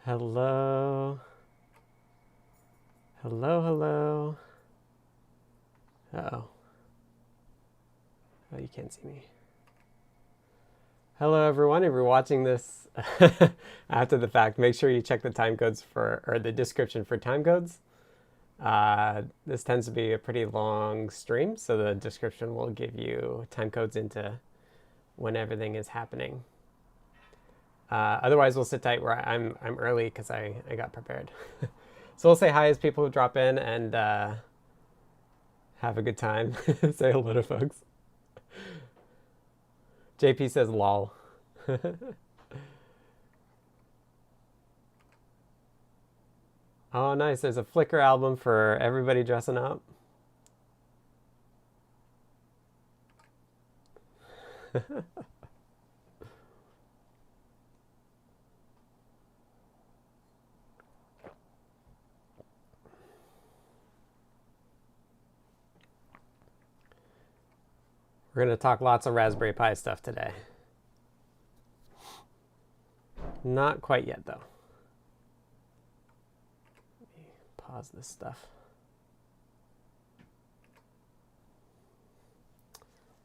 Hello. Hello, hello. Uh-oh. Oh, you can't see me. Hello, everyone. If you're watching this after the fact, make sure you check the timecodes for, or the description for timecodes. This tends to be a pretty long stream, so the description will give you timecodes into when everything is happening. Otherwise, we'll sit tight where I'm early because I got prepared. So we'll say hi as people drop in and have a good time. Say hello to folks. JP says lol. Oh, nice. There's a Flickr album for everybody dressing up. We're going to talk lots of Raspberry Pi stuff today. Not quite yet, though. Let me pause this stuff.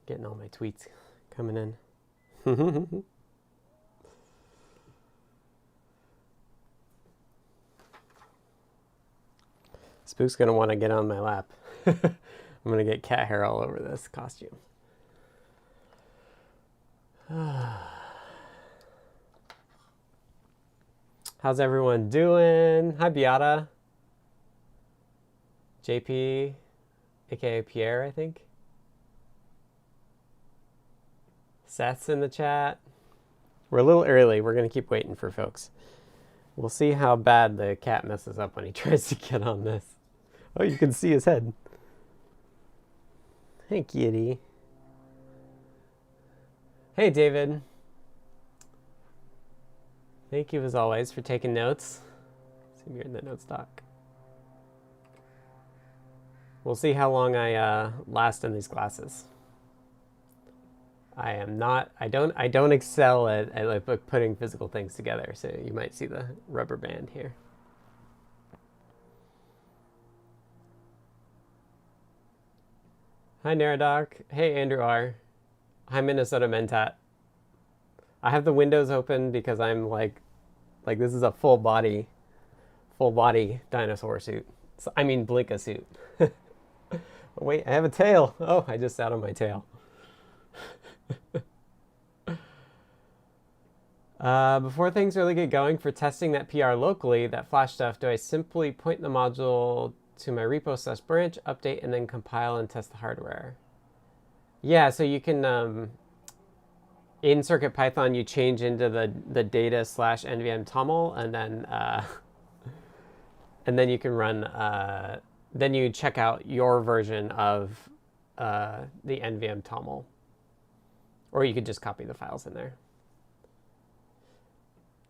Getting all my tweets coming in. Spook's going to want to get on my lap. I'm going to get cat hair all over this costume. How's everyone doing? Hi, Beata. JP, aka Pierre, I think. Seth's in the chat. We're a little early. We're going to keep waiting for folks. We'll see how bad the cat messes up when he tries to get on this. Oh, you can see his head. Hey, kitty. Hey, David. Thank you, as always, for taking notes. See if you're in the notes doc. We'll see how long I last in these classes. I don't excel at like putting physical things together, so you might see the rubber band here. Hi, Naradoc. Hey, Andrew R. Hi, Minnesota Mentat. I have the windows open because I'm like this is a full body dinosaur suit. So, I mean blinka suit. Wait, I have a tail. Oh, I just sat on my tail. Before things really get going for testing that PR locally, that flash stuff, do I simply point the module to my repo/branch, update, and then compile and test the hardware? Yeah, so you can, in CircuitPython, you change into the data/nvm toml, and then you can run, then you check out your version of the nvm toml. Or you could just copy the files in there.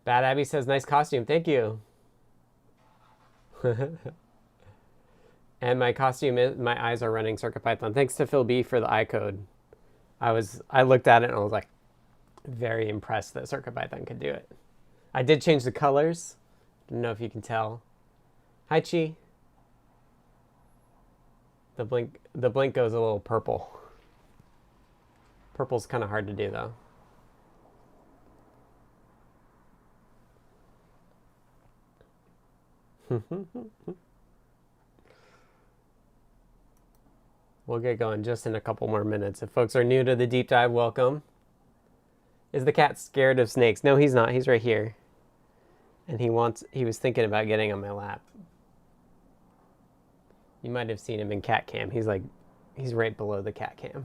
Bad Abby says, nice costume, thank you. And my costume is, my eyes are running CircuitPython. Thanks to Phil B for the eye code. I looked at it and I was like very impressed that CircuitPython could do it. I did change the colors. Don't know if you can tell. Hi, Chi. The blink goes a little purple. Purple's kind of hard to do though. We'll get going just in a couple more minutes. If folks are new to the deep dive, welcome. Is the cat scared of snakes? No, he's not. He's right here. And he was thinking about getting on my lap. You might have seen him in cat cam. He's right below the cat cam.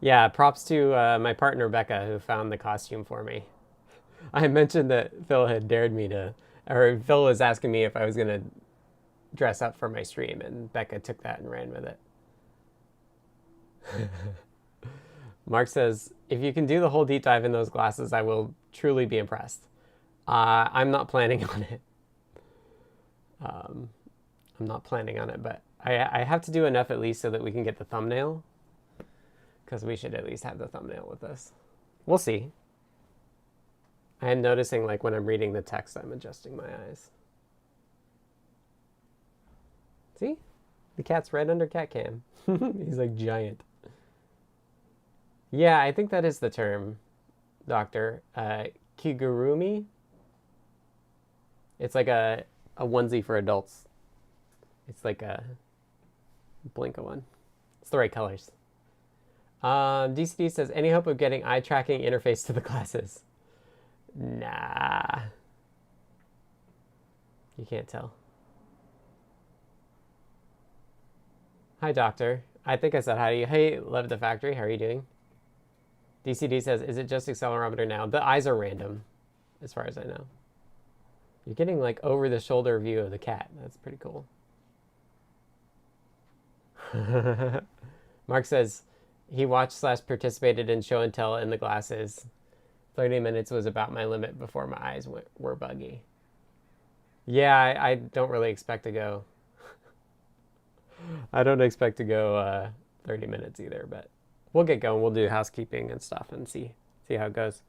Yeah, props to my partner Becca who found the costume for me. I mentioned that Phil had dared me to, or Phil was asking me if I was going to dress up for my stream, and Becca took that and ran with it. Mark says, if you can do the whole deep dive in those glasses, I will truly be impressed. I'm not planning on it. I'm not planning on it, but I have to do enough at least so that we can get the thumbnail, because we should at least have the thumbnail with this. We'll see. I am noticing, like, when I'm reading the text, I'm adjusting my eyes. See? The cat's right under cat cam. He's like giant. Yeah, I think that is the term, Doctor. Kigurumi. It's like a onesie for adults. It's like a blinka one. It's the right colors. DCD says, any hope of getting eye tracking interface to the glasses? Nah. You can't tell. Hi, Doctor. I think I said hi to you. Hey, Love the Factory. How are you doing? DCD says, is it just accelerometer now? The eyes are random, as far as I know. You're getting, like, over-the-shoulder view of the cat. That's pretty cool. Mark says, he watched/participated in show and tell in the glasses. 30 minutes was about my limit before my eyes were buggy. Yeah, I don't really expect to go. I don't expect to go 30 minutes either, but we'll get going. We'll do housekeeping and stuff and see how it goes.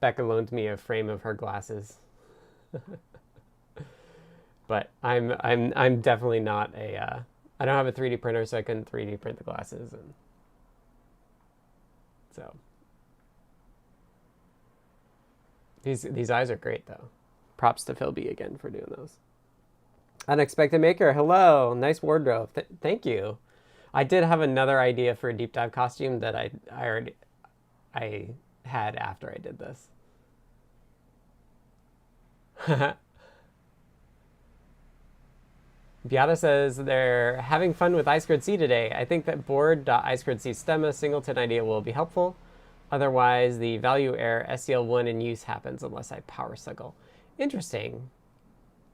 Becca loaned me a frame of her glasses. But I'm definitely not a I don't have a 3D printer, so I couldn't 3D print the glasses, and so these eyes are great though. Props to Phil B again for doing those. Unexpected Maker, hello, nice wardrobe. Thank you. I did have another idea for a deep dive costume that I had after I did this. Beata says they're having fun with I2C today. I think that board.I2C stemma singleton idea will be helpful. Otherwise, the value error SCL1 in use happens unless I power cycle. Interesting.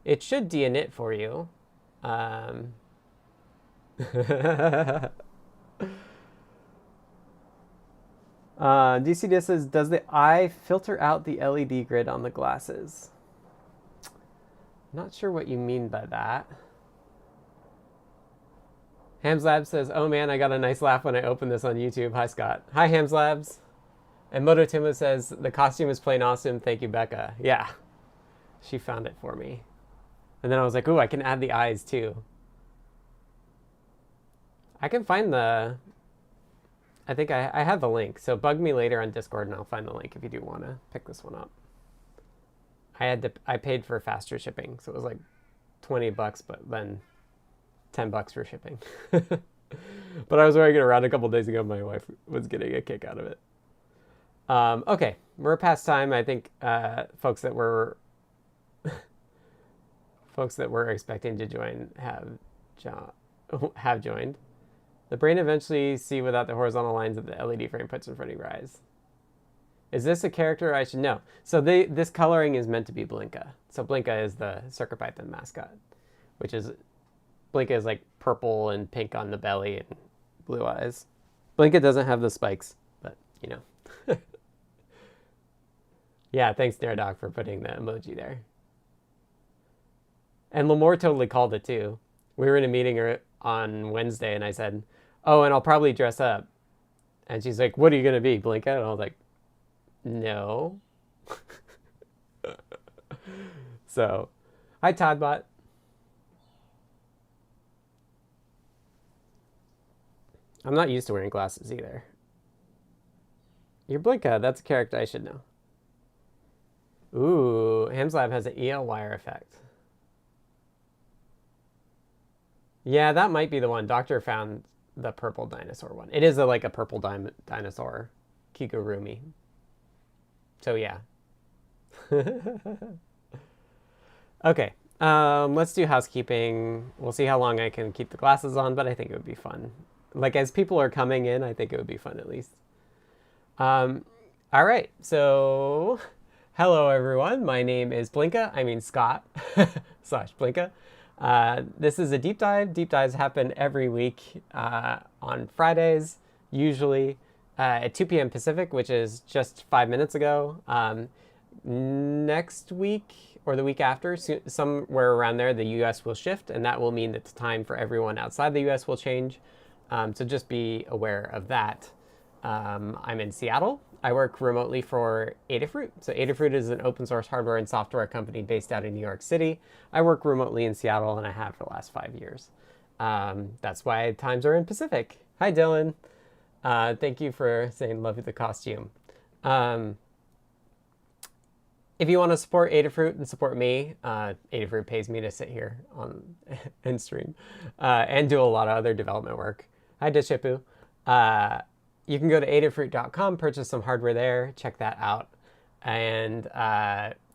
It should de-init for you. DCD says, does the eye filter out the LED grid on the glasses? Not sure what you mean by that. Hamslab says, oh man, I got a nice laugh when I opened this on YouTube. Hi, Scott. Hi, Hamslabs. And Mototimo says, the costume is plain awesome. Thank you, Becca. Yeah, she found it for me. And then I was like, ooh, I can add the eyes too. I can find the... I think I have the link. So bug me later on Discord and I'll find the link if you do want to pick this one up. I paid for faster shipping, so it was like 20 bucks, but then 10 bucks for shipping. But I was wearing it around a couple days ago. My wife was getting a kick out of it. Okay, we're past time. I think folks that were expecting to join have joined. The brain eventually see without the horizontal lines that the LED frame puts in front of your eyes. Is this a character I should know? So this coloring is meant to be Blinka. So Blinka is the CircuitPython mascot, which is, Blinka is like purple and pink on the belly and blue eyes. Blinka doesn't have the spikes, but you know. Yeah, thanks Nerdog for putting the emoji there. And Lamore totally called it too. We were in a meeting on Wednesday and I said, oh, and I'll probably dress up. And she's like, what are you going to be, Blinka? And I was like, no. So, hi Toddbot. I'm not used to wearing glasses either. You're Blinka, that's a character I should know. Ooh, Hamslab has an EL wire effect. Yeah, that might be the one. Doctor found the purple dinosaur one. It is like a purple dinosaur, Kigurumi. So yeah. Okay, let's do housekeeping. We'll see how long I can keep the glasses on, but I think it would be fun. Like as people are coming in, I think it would be fun at least. All right, so hello everyone. My name is Blinka. I mean Scott / Blinka. This is a deep dive. Deep dives happen every week on Fridays, usually at 2 p.m. Pacific, which is just 5 minutes ago. Next week, or the week after, somewhere around there, the US will shift, and that will mean that the time for everyone outside the US will change. So just be aware of that. I'm in Seattle. I work remotely for Adafruit. So Adafruit is an open source hardware and software company based out in New York City. I work remotely in Seattle, and I have for the last 5 years. That's why times are in Pacific. Hi, Dylan. Thank you for saying love the costume. If you want to support Adafruit and support me, Adafruit pays me to sit here on and stream and do a lot of other development work. Hi, Dishipu. You can go to Adafruit.com, purchase some hardware there, check that out. And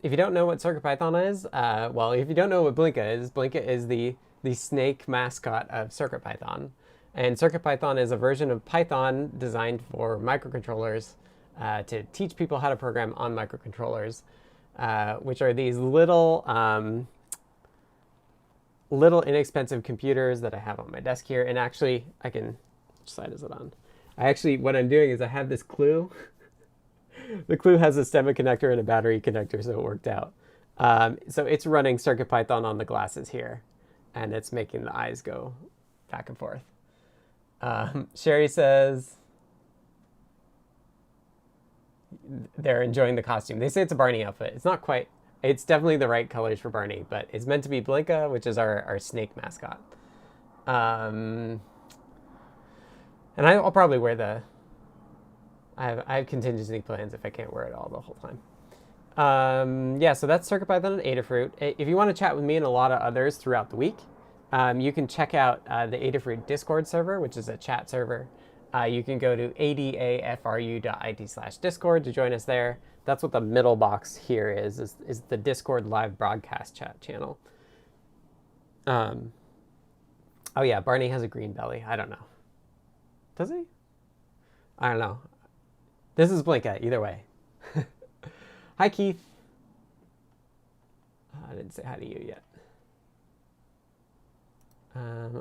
if you don't know what CircuitPython is, well, if you don't know what Blinka is the snake mascot of CircuitPython. And CircuitPython is a version of Python designed for microcontrollers to teach people how to program on microcontrollers, which are these little inexpensive computers that I have on my desk here. And actually, I can, which side is it on? What I'm doing is I have this clue. The clue has a stemma connector and a battery connector, so it worked out. So it's running CircuitPython on the glasses here, and it's making the eyes go back and forth. Sherry says they're enjoying the costume. They say it's a Barney outfit. It's not quite. It's definitely the right colors for Barney, but it's meant to be Blinka, which is our snake mascot. And I'll probably wear the... I have contingency plans if I can't wear it all the whole time. Yeah, so that's CircuitPython and Adafruit. If you want to chat with me and a lot of others throughout the week, you can check out the Adafruit Discord server, which is a chat server. You can go to adafru.it/discord to join us there. That's what the middle box here is the Discord live broadcast chat channel. Oh yeah, Barney has a green belly. I don't know. Does he? I don't know. This is Blinka, either way. Hi, Keith. I didn't say hi to you yet.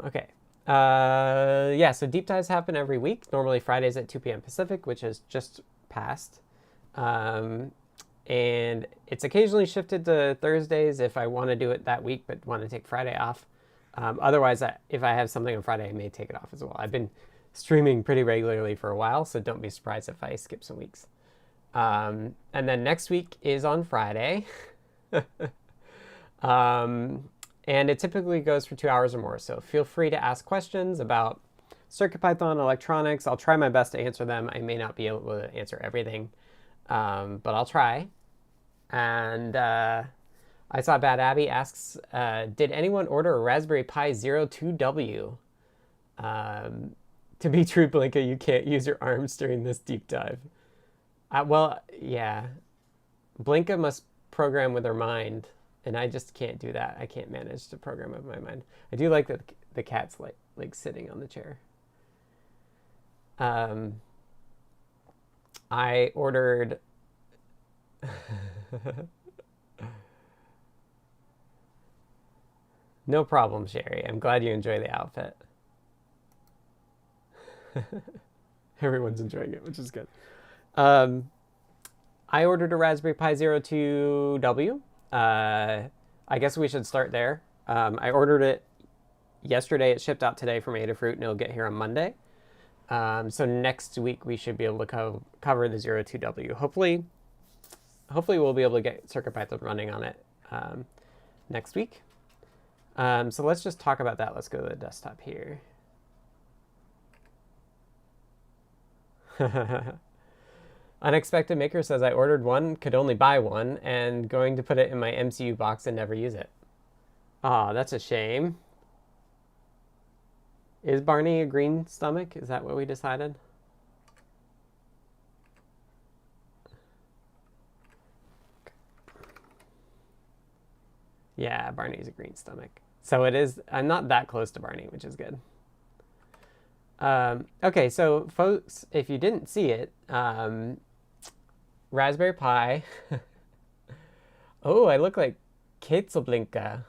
Okay. Yeah, so deep dives happen every week, normally Fridays at 2 p.m. Pacific, which has just passed. And it's occasionally shifted to Thursdays if I want to do it that week, but want to take Friday off. Otherwise, if I have something on Friday, I may take it off as well. I've been streaming pretty regularly for a while, so don't be surprised if I skip some weeks. And then next week is on Friday. And it typically goes for 2 hours or more, so feel free to ask questions about CircuitPython, electronics. I'll try my best to answer them. I may not be able to answer everything, but I'll try. And I saw Bad Abby asks, did anyone order a Raspberry Pi 02W? To be true, Blinka, you can't use your arms during this deep dive. Well, yeah. Blinka must program with her mind, and I just can't do that. I can't manage to program with my mind. I do like that the cat's like sitting on the chair. I ordered... No problem, Sherry. I'm glad you enjoy the outfit. Everyone's enjoying it, which is good. I ordered a Raspberry Pi 02W. I guess we should start there. I ordered it yesterday. It shipped out today from Adafruit, and it'll get here on Monday. So next week we should be able to cover the 02W. Hopefully we'll be able to get CircuitPython running on it next week. So let's just talk about that. Let's go to the desktop here. Unexpected Maker says, I ordered one, could only buy one, and going to put it in my MCU box and never use it. Oh, that's a shame. Is Barney a green stomach? Is that what we decided? Yeah, Barney's a green stomach. So it is, I'm not that close to Barney, which is good. Okay, so folks, if you didn't see it, Raspberry Pi. Oh, I look like Quetzalblinka,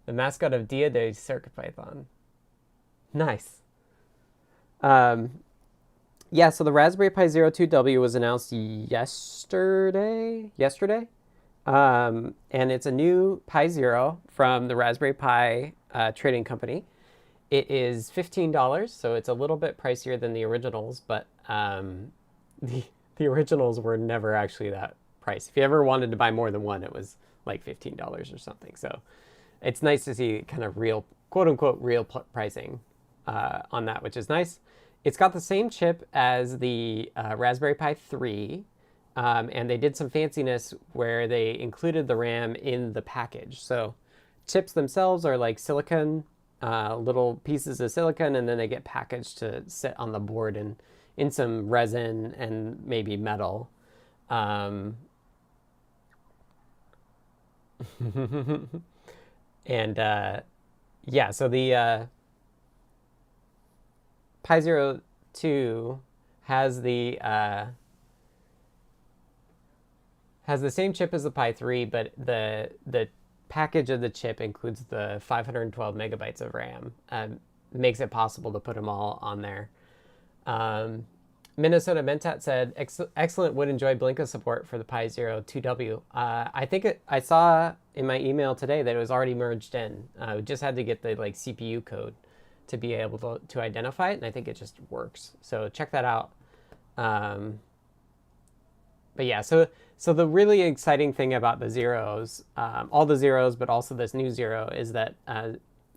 the mascot of Dia de CircuitPython. Nice. Yeah, so the Raspberry Pi 02W was announced yesterday. And it's a new Pi Zero from the Raspberry Pi trading company. It is $15, so it's a little bit pricier than the originals, but the originals were never actually that price. If you ever wanted to buy more than one, it was like $15 or something. So it's nice to see kind of real, quote unquote, real pricing on that, which is nice. It's got the same chip as the Raspberry Pi 3, and they did some fanciness where they included the RAM in the package. So chips themselves are like silicon, little pieces of silicon, and then they get packaged to sit on the board and in some resin and maybe metal. And yeah, so the Pi Zero 2 has the same chip as the Pi 3, but the package of the chip includes the 512 megabytes of RAM. Makes it possible to put them all on there. Minnesota Mentat said, excellent, would enjoy blinka support for the Pi Zero 2W. I think I saw in my email today that it was already merged in. We just had to get the like CPU code to be able to identify it, and I think it just works. So check that out. But yeah, so the really exciting thing about the Zeros, all the Zeros, but also this new Zero, is that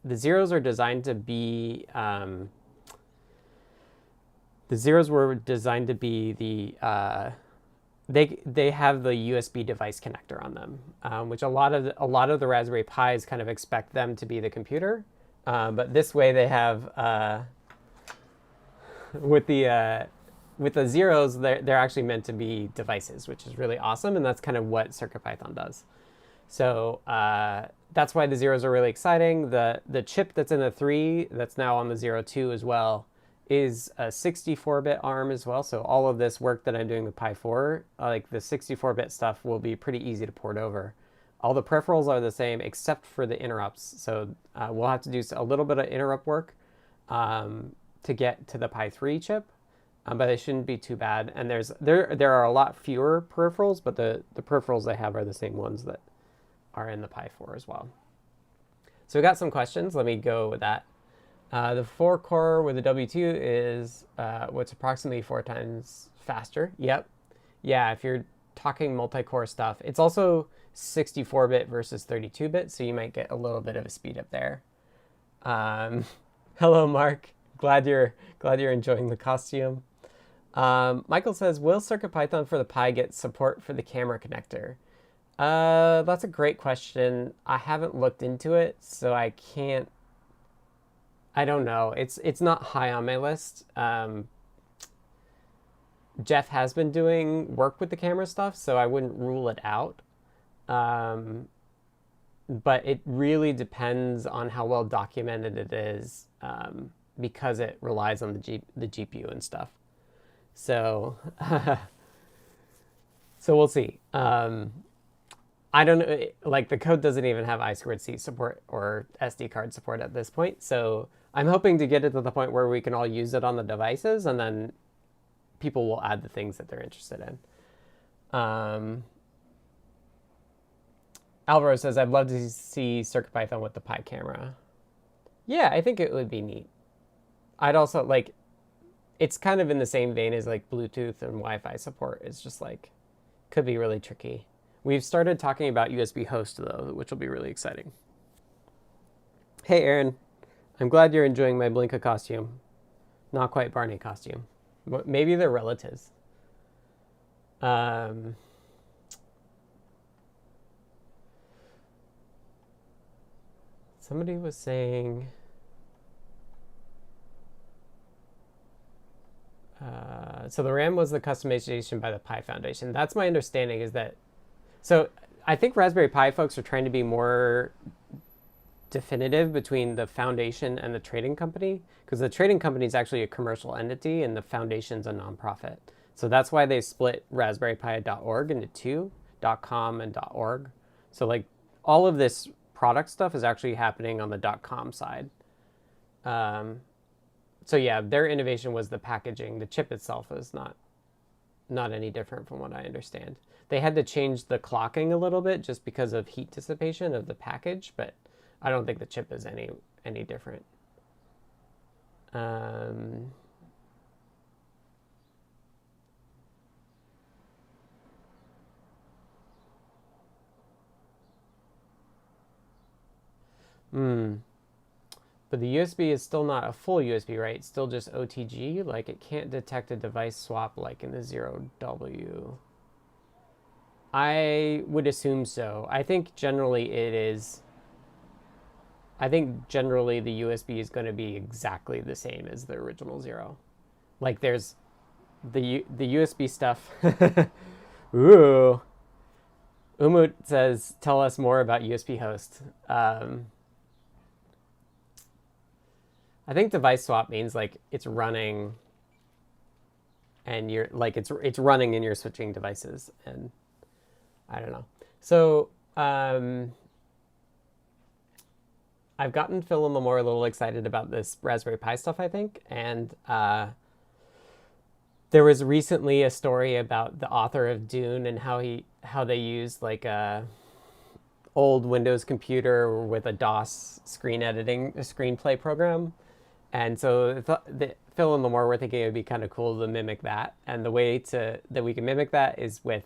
the Zeros are designed to be the Zeros were designed to be the they have the USB device connector on them, which a lot of the Raspberry Pis kind of expect them to be the computer, but this way they have with the Zeros they're actually meant to be devices, which is really awesome, and that's kind of what CircuitPython does. So that's why the Zeros are really exciting. The chip that's in the 3 that's now on the Zero 2 as well is a 64-bit ARM as well. So all of this work that I'm doing with Pi 4, like the 64-bit stuff, will be pretty easy to port over. All the peripherals are the same except for the interrupts. So we'll have to do a little bit of interrupt work to get to the Pi 3 chip, but it shouldn't be too bad. And there are a lot fewer peripherals, but the peripherals they have are the same ones that are in the Pi 4 as well. So we got some questions. Let me go with that. The 4-core with the W2 is what's approximately 4 times faster. Yep. Yeah, if you're talking multi-core stuff. It's also 64-bit versus 32-bit, so you might get a little bit of a speed up there. Hello, Mark. Glad you're enjoying the costume. Michael says, will CircuitPython for the Pi get support for the camera connector? That's a great question. I haven't looked into it, so I don't know. It's not high on my list. Jeff has been doing work with the camera stuff, so I wouldn't rule it out. But it really depends on how well documented it is, because it relies on the GPU and stuff. So, so we'll see. I don't know, like the code doesn't even have I2C support or SD card support at this point. So I'm hoping to get it to the point where we can all use it on the devices, and then people will add the things that they're interested in. Alvaro says, I'd love to see CircuitPython with the Pi camera. Yeah, I think it would be neat. I'd also like, it's kind of in the same vein as like Bluetooth and Wi-Fi support. It's just like, could be really tricky. We've started talking about USB host though, which will be really exciting. Hey, Aaron. I'm glad you're enjoying my Blinka costume. Not quite Barney costume. But maybe they're relatives. Somebody was saying... so the RAM was the customization by the Pi Foundation. That's my understanding, is that... So I think Raspberry Pi folks are trying to be more definitive between the foundation and the trading company, because the trading company is actually a commercial entity and the foundation's a nonprofit. So that's why they split raspberrypi.org into two, .com and .org. So like all of this product stuff is actually happening on the .com side. So yeah, their innovation was the packaging. The chip itself is not not any different from what I understand. They had to change the clocking a little bit just because of heat dissipation of the package, but I don't think the chip is any different. But the USB is still not a full USB, right? It's still just OTG. Like, it can't detect a device swap like in the 0W. I would assume so. I think generally it is. I think generally the USB is going to be exactly the same as the original 0. Like, there's the USB stuff. Ooh. Umut says, tell us more about USB host. I think device swap means like it's running and you're like it's running and you're switching devices, and I don't know. So I've gotten Phil and Lamore a little excited about this Raspberry Pi stuff, I think, and there was recently a story about the author of Dune and how they used like a old Windows computer with a DOS screenplay program. And so Phil and Lamore were thinking it would be kind of cool to mimic that. And the way that we can mimic that is with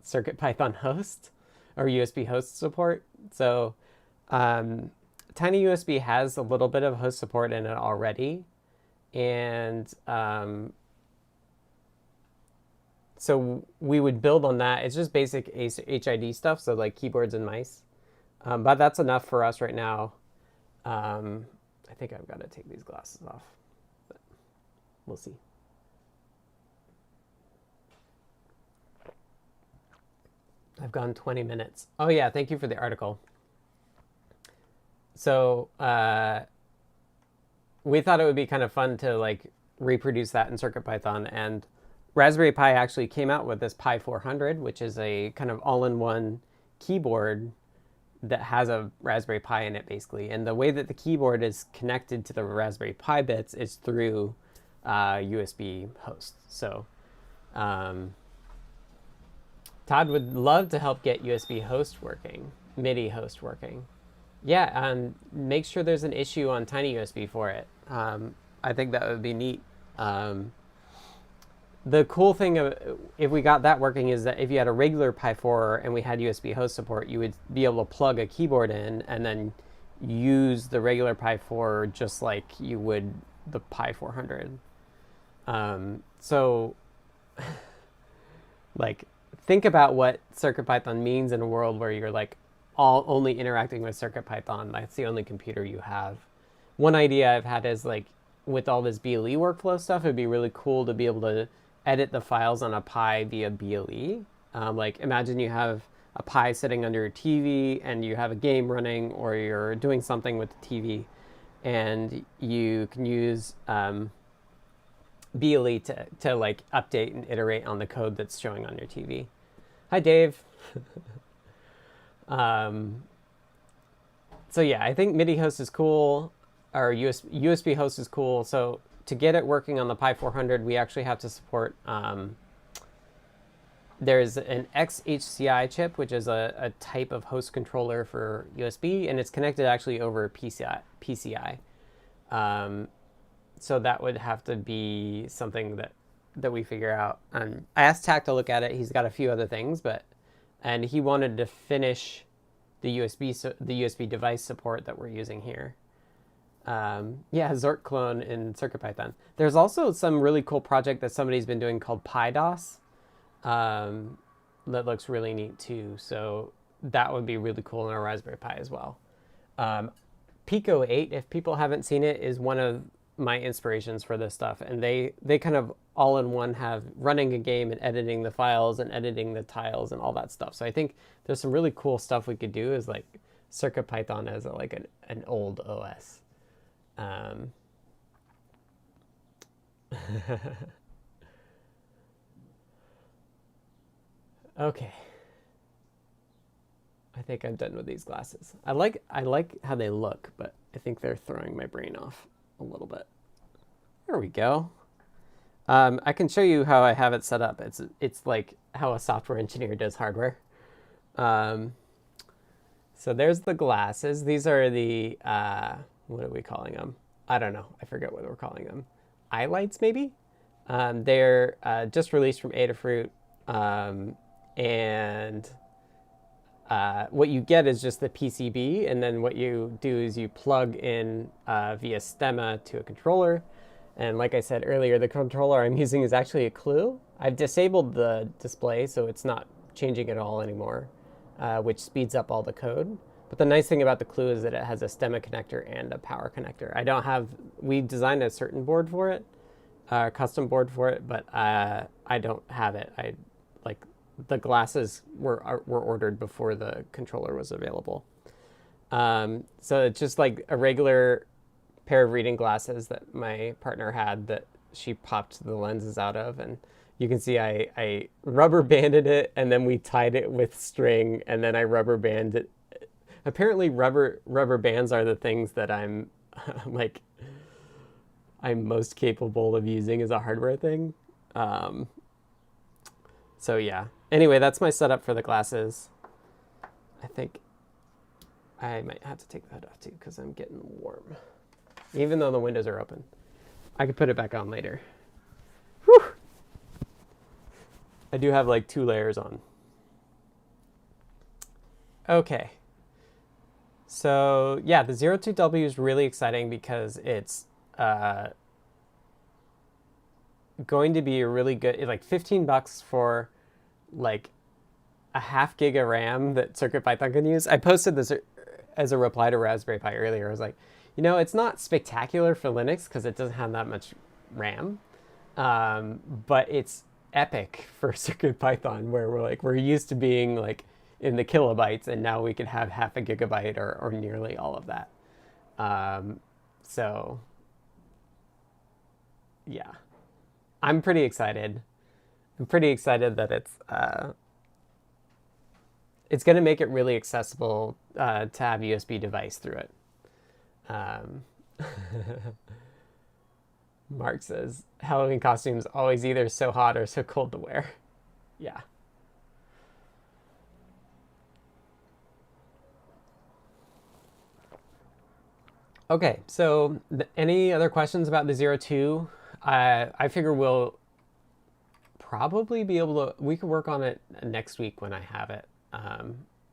CircuitPython host or USB host support. So Tiny USB has a little bit of host support in it already. And so we would build on that. It's just basic HID stuff, so like keyboards and mice. But that's enough for us right now. I think I've got to take these glasses off, but we'll see. I've gone 20 minutes. Oh yeah, thank you for the article. So we thought it would be kind of fun to like reproduce that in CircuitPython, and Raspberry Pi actually came out with this Pi 400, which is a kind of all-in-one keyboard that has a Raspberry Pi in it, basically. And the way that the keyboard is connected to the Raspberry Pi bits is through USB host. So Todd would love to help get USB host working, MIDI host working. Yeah, make sure there's an issue on Tiny USB for it. I think that would be neat. The cool thing of if we got that working is that if you had a regular Pi 4 and we had USB host support, you would be able to plug a keyboard in and then use the regular Pi 4 just like you would the Pi 400. So like think about what CircuitPython means in a world where you're like only interacting with CircuitPython. That's the only computer you have. One idea I've had is like with all this BLE workflow stuff, it'd be really cool to be able to edit the files on a Pi via BLE. Like imagine you have a Pi sitting under your TV and you have a game running or you're doing something with the TV, and you can use BLE to like update and iterate on the code that's showing on your TV. Hi, Dave. So yeah, I think MIDI host is cool, or USB host is cool. So to get it working on the Pi 400, we actually have to support, there's an XHCI chip, which is a type of host controller for USB, and it's connected actually over PCI. So that would have to be something that we figure out. I asked Tack to look at it. He's got a few other things, and he wanted to finish the USB device support that we're using here. Yeah, Zork clone in CircuitPython. There's also some really cool project that somebody's been doing called PyDOS that looks really neat too. So that would be really cool in our Raspberry Pi as well. Pico 8, if people haven't seen it, is one of my inspirations for this stuff. And they kind of all in one have running a game and editing the files and editing the tiles and all that stuff. So I think there's some really cool stuff we could do as like CircuitPython as an old OS. Okay. I think I'm done with these glasses. I like how they look, but I think they're throwing my brain off a little bit. There we go. I can show you how I have it set up. It's like how a software engineer does hardware. So there's the glasses. These are the, what are we calling them? I don't know. I forget what we're calling them. Eye lights, maybe? They're just released from Adafruit. And what you get is just the PCB. And then what you do is you plug in via stemma to a controller. And like I said earlier, the controller I'm using is actually a Clue. I've disabled the display, so it's not changing at all anymore, which speeds up all the code. But the nice thing about the Clue is that it has a stemma connector and a power connector. I don't have, we designed a certain board for it, custom board for it, but I don't have it. Like the glasses were ordered before the controller was available. So it's just like a regular pair of reading glasses that my partner had that she popped the lenses out of, and you can see I rubber banded it, and then we tied it with string, and then I rubber banded it. Apparently rubber bands are the things that I'm like I'm most capable of using as a hardware thing. So yeah. Anyway, that's my setup for the glasses. I think I might have to take that off too because I'm getting warm. Even though the windows are open. I could put it back on later. Whew. I do have like 2 layers on. Okay. So yeah, the 02W is really exciting because it's going to be a really good, like $15 for like a ½ gig of RAM that CircuitPython can use. I posted this as a reply to Raspberry Pi earlier. I was like, you know, it's not spectacular for Linux because it doesn't have that much RAM, but it's epic for CircuitPython, where we're used to being like in the kilobytes, and now we can have ½ a gigabyte or nearly all of that. So yeah, I'm pretty excited. I'm pretty excited that it's going to make it really accessible to have a USB device through it. Mark says, Halloween costumes always either so hot or so cold to wear. Yeah. Okay, so any other questions about the 02? I figure we'll probably be able to, we could work on it next week when I have it.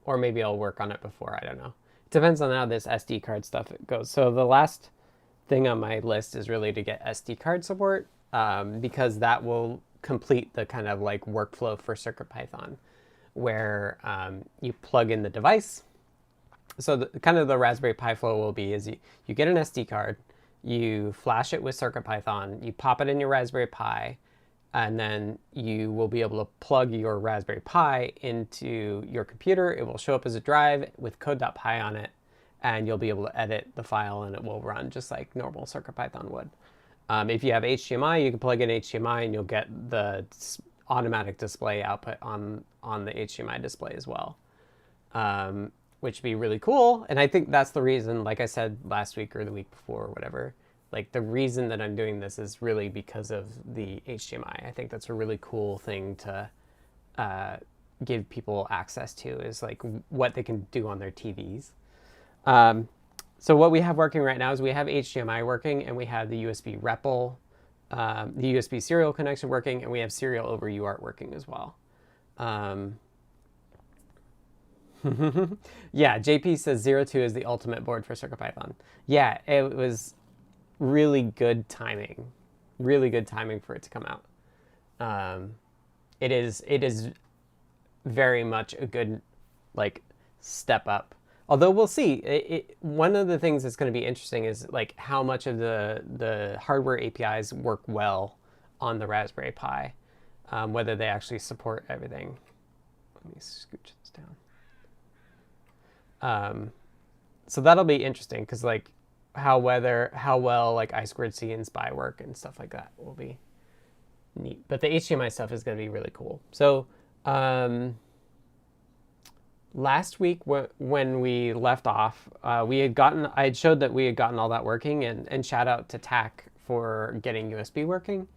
Or maybe I'll work on it before, I don't know. It depends on how this SD card stuff goes. So the last thing on my list is really to get SD card support, because that will complete the kind of like workflow for CircuitPython, where you plug in the device. So kind of the Raspberry Pi flow will be is you get an SD card, you flash it with CircuitPython, you pop it in your Raspberry Pi, and then you will be able to plug your Raspberry Pi into your computer. It will show up as a drive with code.py on it, and you'll be able to edit the file, and it will run just like normal CircuitPython would. If you have HDMI, you can plug in HDMI, and you'll get the automatic display output on the HDMI display as well, which would be really cool. And I think that's the reason, like I said last week or the week before or whatever, like the reason that I'm doing this is really because of the HDMI. I think that's a really cool thing to give people access to, is like what they can do on their TVs. So what we have working right now is we have HDMI working, and we have the USB REPL, the USB serial connection working, and we have serial over UART working as well. Yeah, JP says 02 is the ultimate board for CircuitPython. Yeah, it was really good timing for it to come out. It is very much a good like step up. Although we'll see. One of the things that's going to be interesting is like how much of the hardware APIs work well on the Raspberry Pi, whether they actually support everything. Let me scooch this down. So that'll be interesting because like how well like I2C and SPI work and stuff like that will be neat. But the HDMI stuff is going to be really cool. So last week when we left off, I had showed that we had gotten all that working, and shout out to TAC for getting USB working.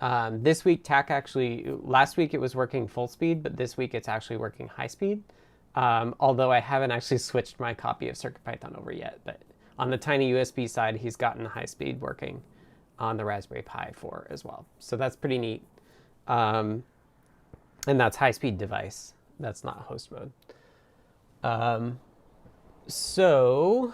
This week, TAC actually, last week it was working full speed, but this week it's actually working high speed. Although I haven't actually switched my copy of CircuitPython over yet, but on the tiny USB side, he's gotten high speed working on the Raspberry Pi 4 as well. So that's pretty neat. And that's high speed device. That's not host mode. So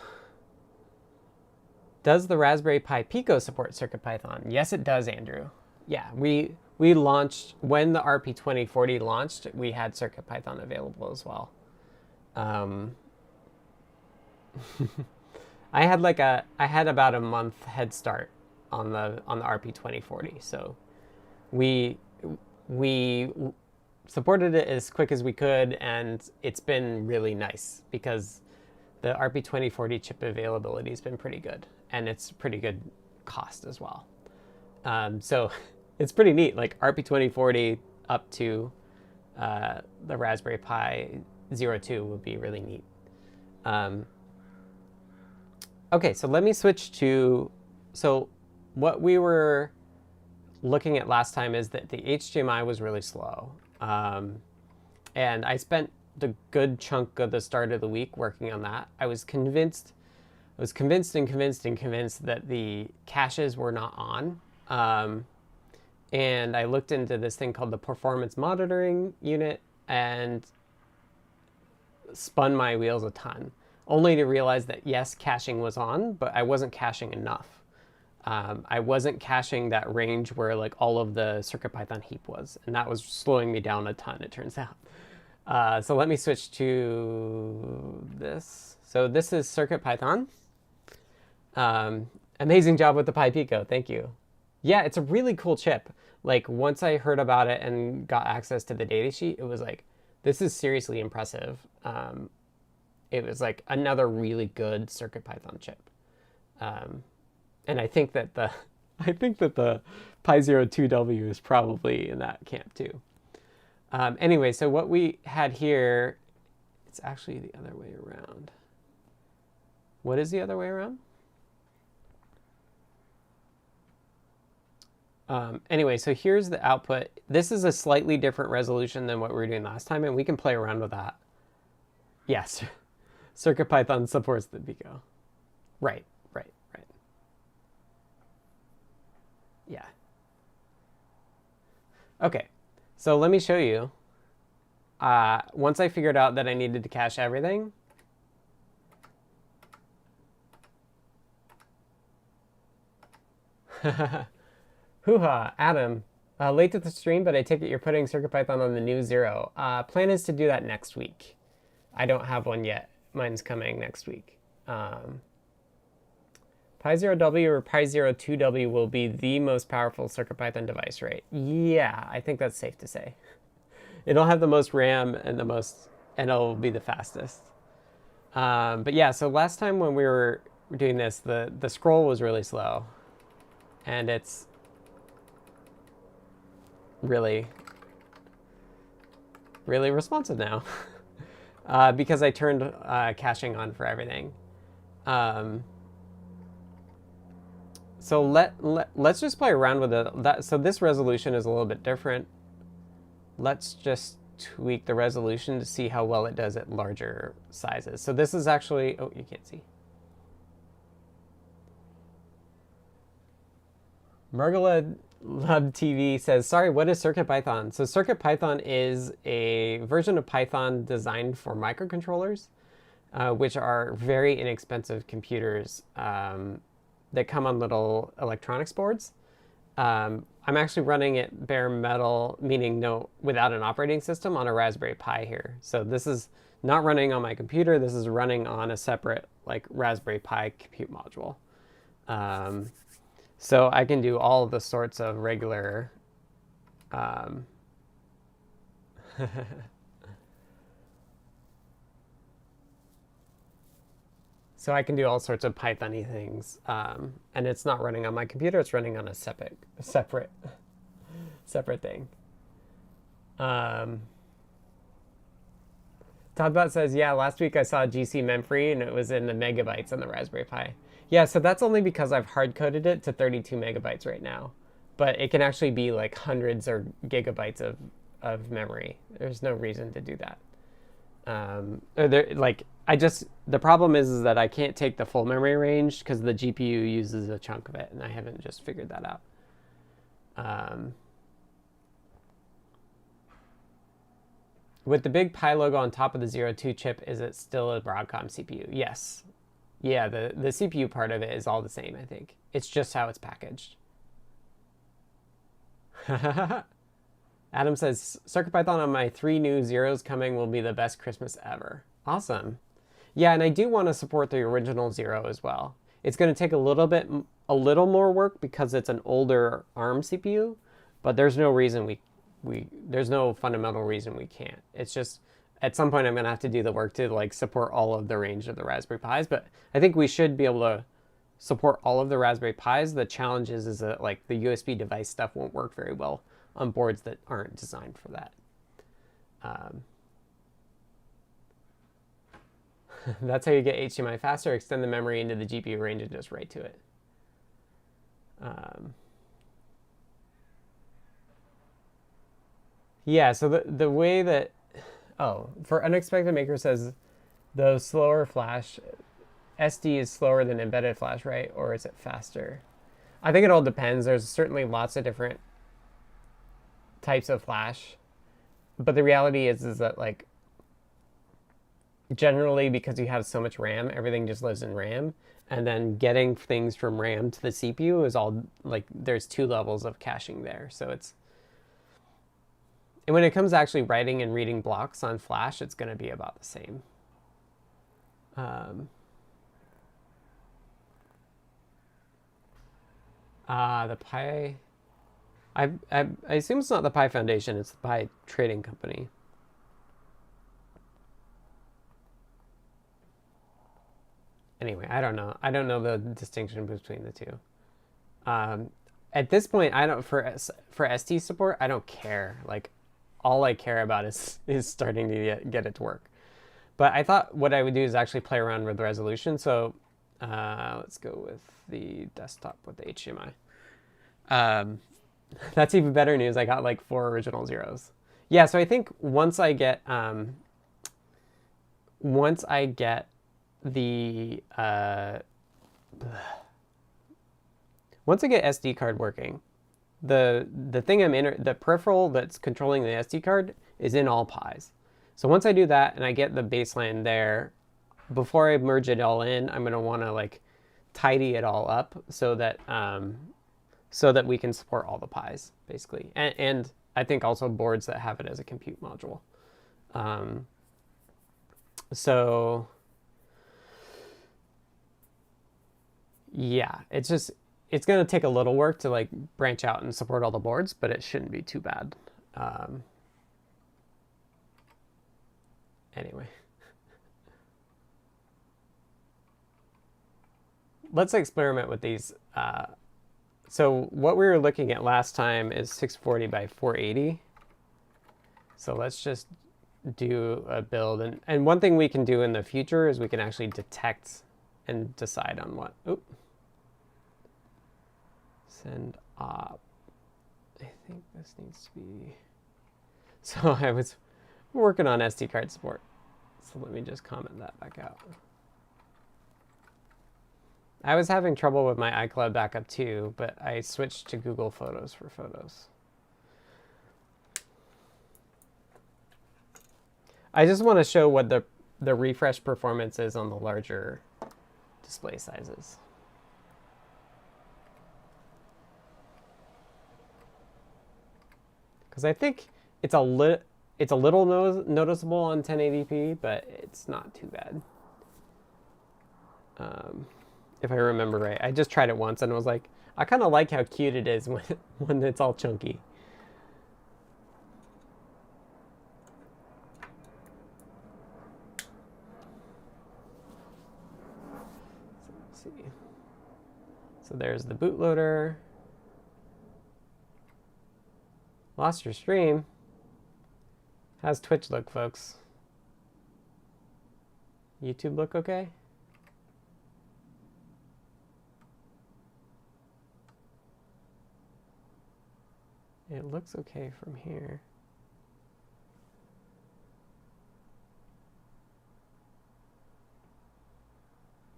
does the Raspberry Pi Pico support CircuitPython? Yes, it does, Andrew. Yeah, we launched, when the RP2040 launched, we had CircuitPython available as well. I had about a month head start on the RP2040, so we supported it as quick as we could, and it's been really nice because the RP2040 chip availability has been pretty good, and it's pretty good cost as well. So it's pretty neat, like RP2040 up to the Raspberry Pi 02 would be really neat. Okay, so let me switch to, so what we were looking at last time is that the HDMI was really slow. And I spent the good chunk of the start of the week working on that. I was convinced that the caches were not on. And I looked into this thing called the performance monitoring unit and spun my wheels a ton, only to realize that yes, caching was on, but I wasn't caching enough. I wasn't caching that range where like all of the CircuitPython heap was, and that was slowing me down a ton, it turns out. So let me switch to this. So this is CircuitPython. Amazing job with the Pi Pico, thank you. Yeah, it's a really cool chip. Like once I heard about it and got access to the datasheet, it was like, this is seriously impressive. It was like another really good CircuitPython chip. And I think that the Pi 02W is probably in that camp too. Anyway, so what we had here, it's actually the other way around. What is the other way around? Anyway, so here's the output. This is a slightly different resolution than what we were doing last time, and we can play around with that. Yes, CircuitPython supports the Pico. Right. Yeah. Okay, so let me show you. Once I figured out that I needed to cache everything, hoo-ha, Adam. Late to the stream, but I take it you're putting CircuitPython on the new 0. Plan is to do that next week. I don't have one yet. Mine's coming next week. Pi 0W or Pi 02W will be the most powerful CircuitPython device, right? Yeah, I think that's safe to say. It'll have the most RAM and it'll be the fastest. But yeah, so last time when we were doing this, the scroll was really slow, and it's really responsive now because I turned caching on for everything. So let's just play around with it. So this resolution is a little bit different. Let's just tweak the resolution to see how well it does at larger sizes. So this is actually, oh, you can't see. Mergala Lub TV says, sorry, what is CircuitPython? So CircuitPython is a version of Python designed for microcontrollers, which are very inexpensive computers that come on little electronics boards. I'm actually running it bare metal, meaning without an operating system, on a Raspberry Pi here. So this is not running on my computer. This is running on a separate like Raspberry Pi compute module. So I can do all of the sorts of regular so I can do all sorts of Python-y things, and it's not running on my computer. It's running on a separate thing. Toddbot says, yeah, last week I saw GC memfree and it was in the megabytes on the Raspberry Pi. Yeah, so that's only because I've hard-coded it to 32 megabytes right now. but it can actually be like hundreds or gigabytes of memory. There's no reason to do that. The problem is that I can't take the full memory range because the GPU uses a chunk of it, and I haven't just figured that out. With the big Pi logo on top of the 02 chip, is it still a Broadcom CPU? Yes. Yeah, the CPU part of it is all the same, I think. It's just how it's packaged. Adam says, CircuitPython on my 3 new zeros coming will be the best Christmas ever. Awesome. Yeah, and I do want to support the original 0 as well. It's going to take a little more work because it's an older ARM CPU, but there's no reason there's no fundamental reason we can't. It's just at some point I'm going to have to do the work to like support all of the range of the Raspberry Pis, but I think we should be able to support all of the Raspberry Pis. The challenge is that like the USB device stuff won't work very well on boards that aren't designed for that. That's how you get HDMI faster. Extend the memory into the GPU range and just write to it. Yeah, so the way that... Oh, for Unexpected Maker says, the slower flash, SD is slower than embedded flash, right? Or is it faster? I think it all depends. There's certainly lots of different types of flash. But the reality is that, like, generally because you have so much RAM, everything just lives in RAM. And then getting things from RAM to the CPU is all, like, there's 2 levels of caching there. So it's... And when it comes to actually writing and reading blocks on flash, it's going to be about the same. The Pi... I assume it's not the Pi Foundation, it's the Pi Trading Company. Anyway, I don't know. I don't know the distinction between the two. At this point, I don't for ST support, I don't care. Like, all I care about is starting to get it to work. But I thought what I would do is actually play around with the resolution. So let's go with the desktop with the HDMI. That's even better news. I got like 4 original zeros. Yeah, so I think once I get the once I get SD card working, the thing the peripheral that's controlling the SD card is in all Pis. So once I do that and I get the baseline there, before I merge it all in, I'm gonna want to like tidy it all up so that we can support all the Pis basically, and I think also boards that have it as a compute module. So yeah, it's going to take a little work to like branch out and support all the boards, but it shouldn't be too bad. Anyway, let's experiment with these. So what we were looking at last time is 640 by 480. So let's just do a build. And one thing we can do in the future is we can actually detect and decide on what. Oop. Send op. I think this needs to be... So I was working on SD card support. So let me just comment that back out. I was having trouble with my iCloud backup too, but I switched to Google Photos for photos. I just want to show what the refresh performance is on the larger display sizes. Because I think it's a little noticeable on 1080p, but it's not too bad. If I remember right. I just tried it once and was like, I kind of like how cute it is when it's all chunky. So let's see. So there's the bootloader. Lost your stream. How's Twitch look, folks? YouTube look okay? It looks okay from here.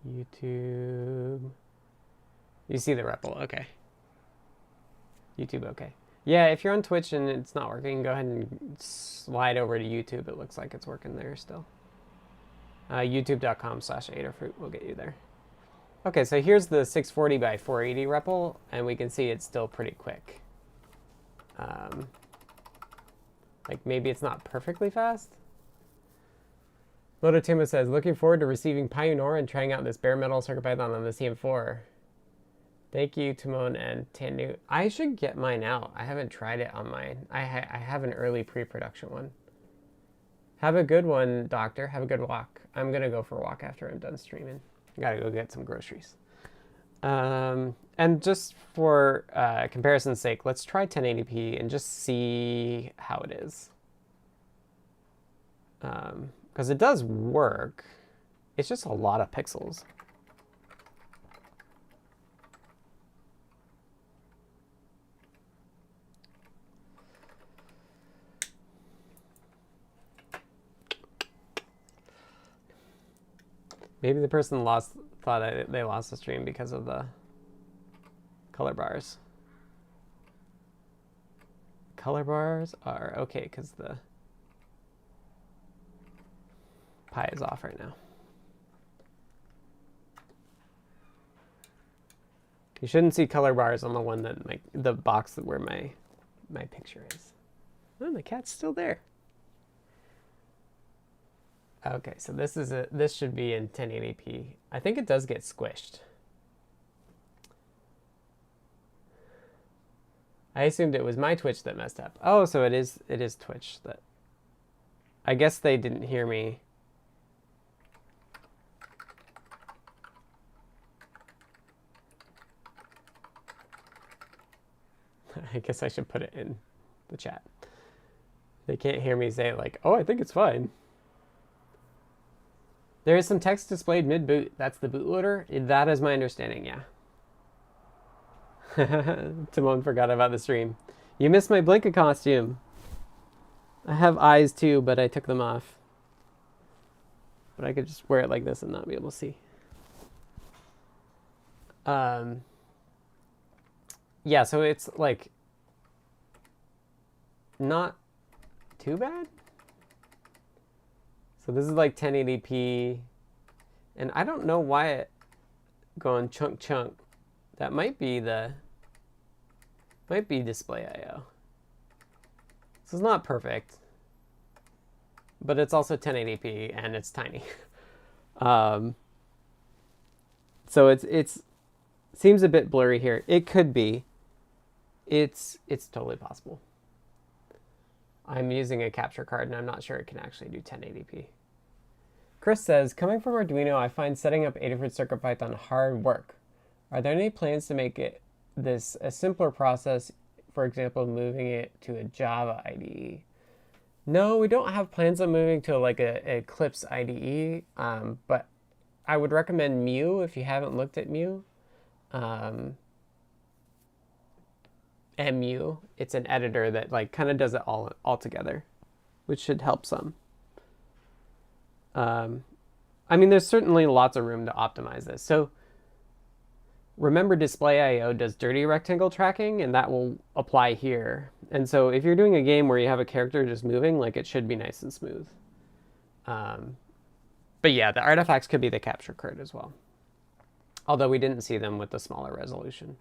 YouTube. You see the REPL, okay. YouTube, okay. Yeah, if you're on Twitch and it's not working, go ahead and slide over to YouTube. It looks like it's working there still. YouTube.com/Adafruit will get you there. Okay, so here's the 640 by 480 REPL, and we can see it's still pretty quick. Like maybe it's not perfectly fast. Lototimo says, looking forward to receiving Pioneer and trying out this bare metal CircuitPython on the CM4. Thank you, Timon and Tanu. I should get mine out. I haven't tried it on mine. I have an early pre-production one. Have a good one, Doctor. Have a good walk. I'm going to go for a walk after I'm done streaming. Got to go get some groceries. And just for comparison's sake, let's try 1080p and just see how it is. Because it does work. It's just a lot of pixels. Maybe the person thought they lost the stream because of the color bars. Color bars are okay because the Pi is off right now. You shouldn't see color bars on the one that the box where my picture is. Oh, the cat's still there. Okay, so this should be in 1080p. I think it does get squished. I assumed it was my Twitch that messed up. Oh, so it is Twitch that. I guess they didn't hear me. I guess I should put it in the chat. They can't hear me say like, "Oh, I think it's fine." There is some text displayed mid-boot. That's the bootloader? That is my understanding, yeah. Timon forgot about the stream. You missed my blinka costume. I have eyes too, but I took them off. But I could just wear it like this and not be able to see. Yeah, so it's like not too bad. So this is like 1080p, and I don't know why it going chunk. That might be display IO. So it's not perfect, but it's also 1080p and it's tiny. So it's seems a bit blurry here. It could be. It's totally possible. I'm using a capture card and I'm not sure it can actually do 1080p. Chris says, coming from Arduino, I find setting up Adafruit CircuitPython hard work. Are there any plans to make this a simpler process, for example, moving it to a Java IDE? No, we don't have plans on moving to like a Eclipse IDE, but I would recommend Mu if you haven't looked at Mu. MU, it's an editor that like kind of does it all together, which should help some. I mean, there's certainly lots of room to optimize this. So remember, display IO does dirty rectangle tracking, and that will apply here. And so if you're doing a game where you have a character just moving, like it should be nice and smooth. But yeah, the artifacts could be the capture card as well. Although we didn't see them with the smaller resolution.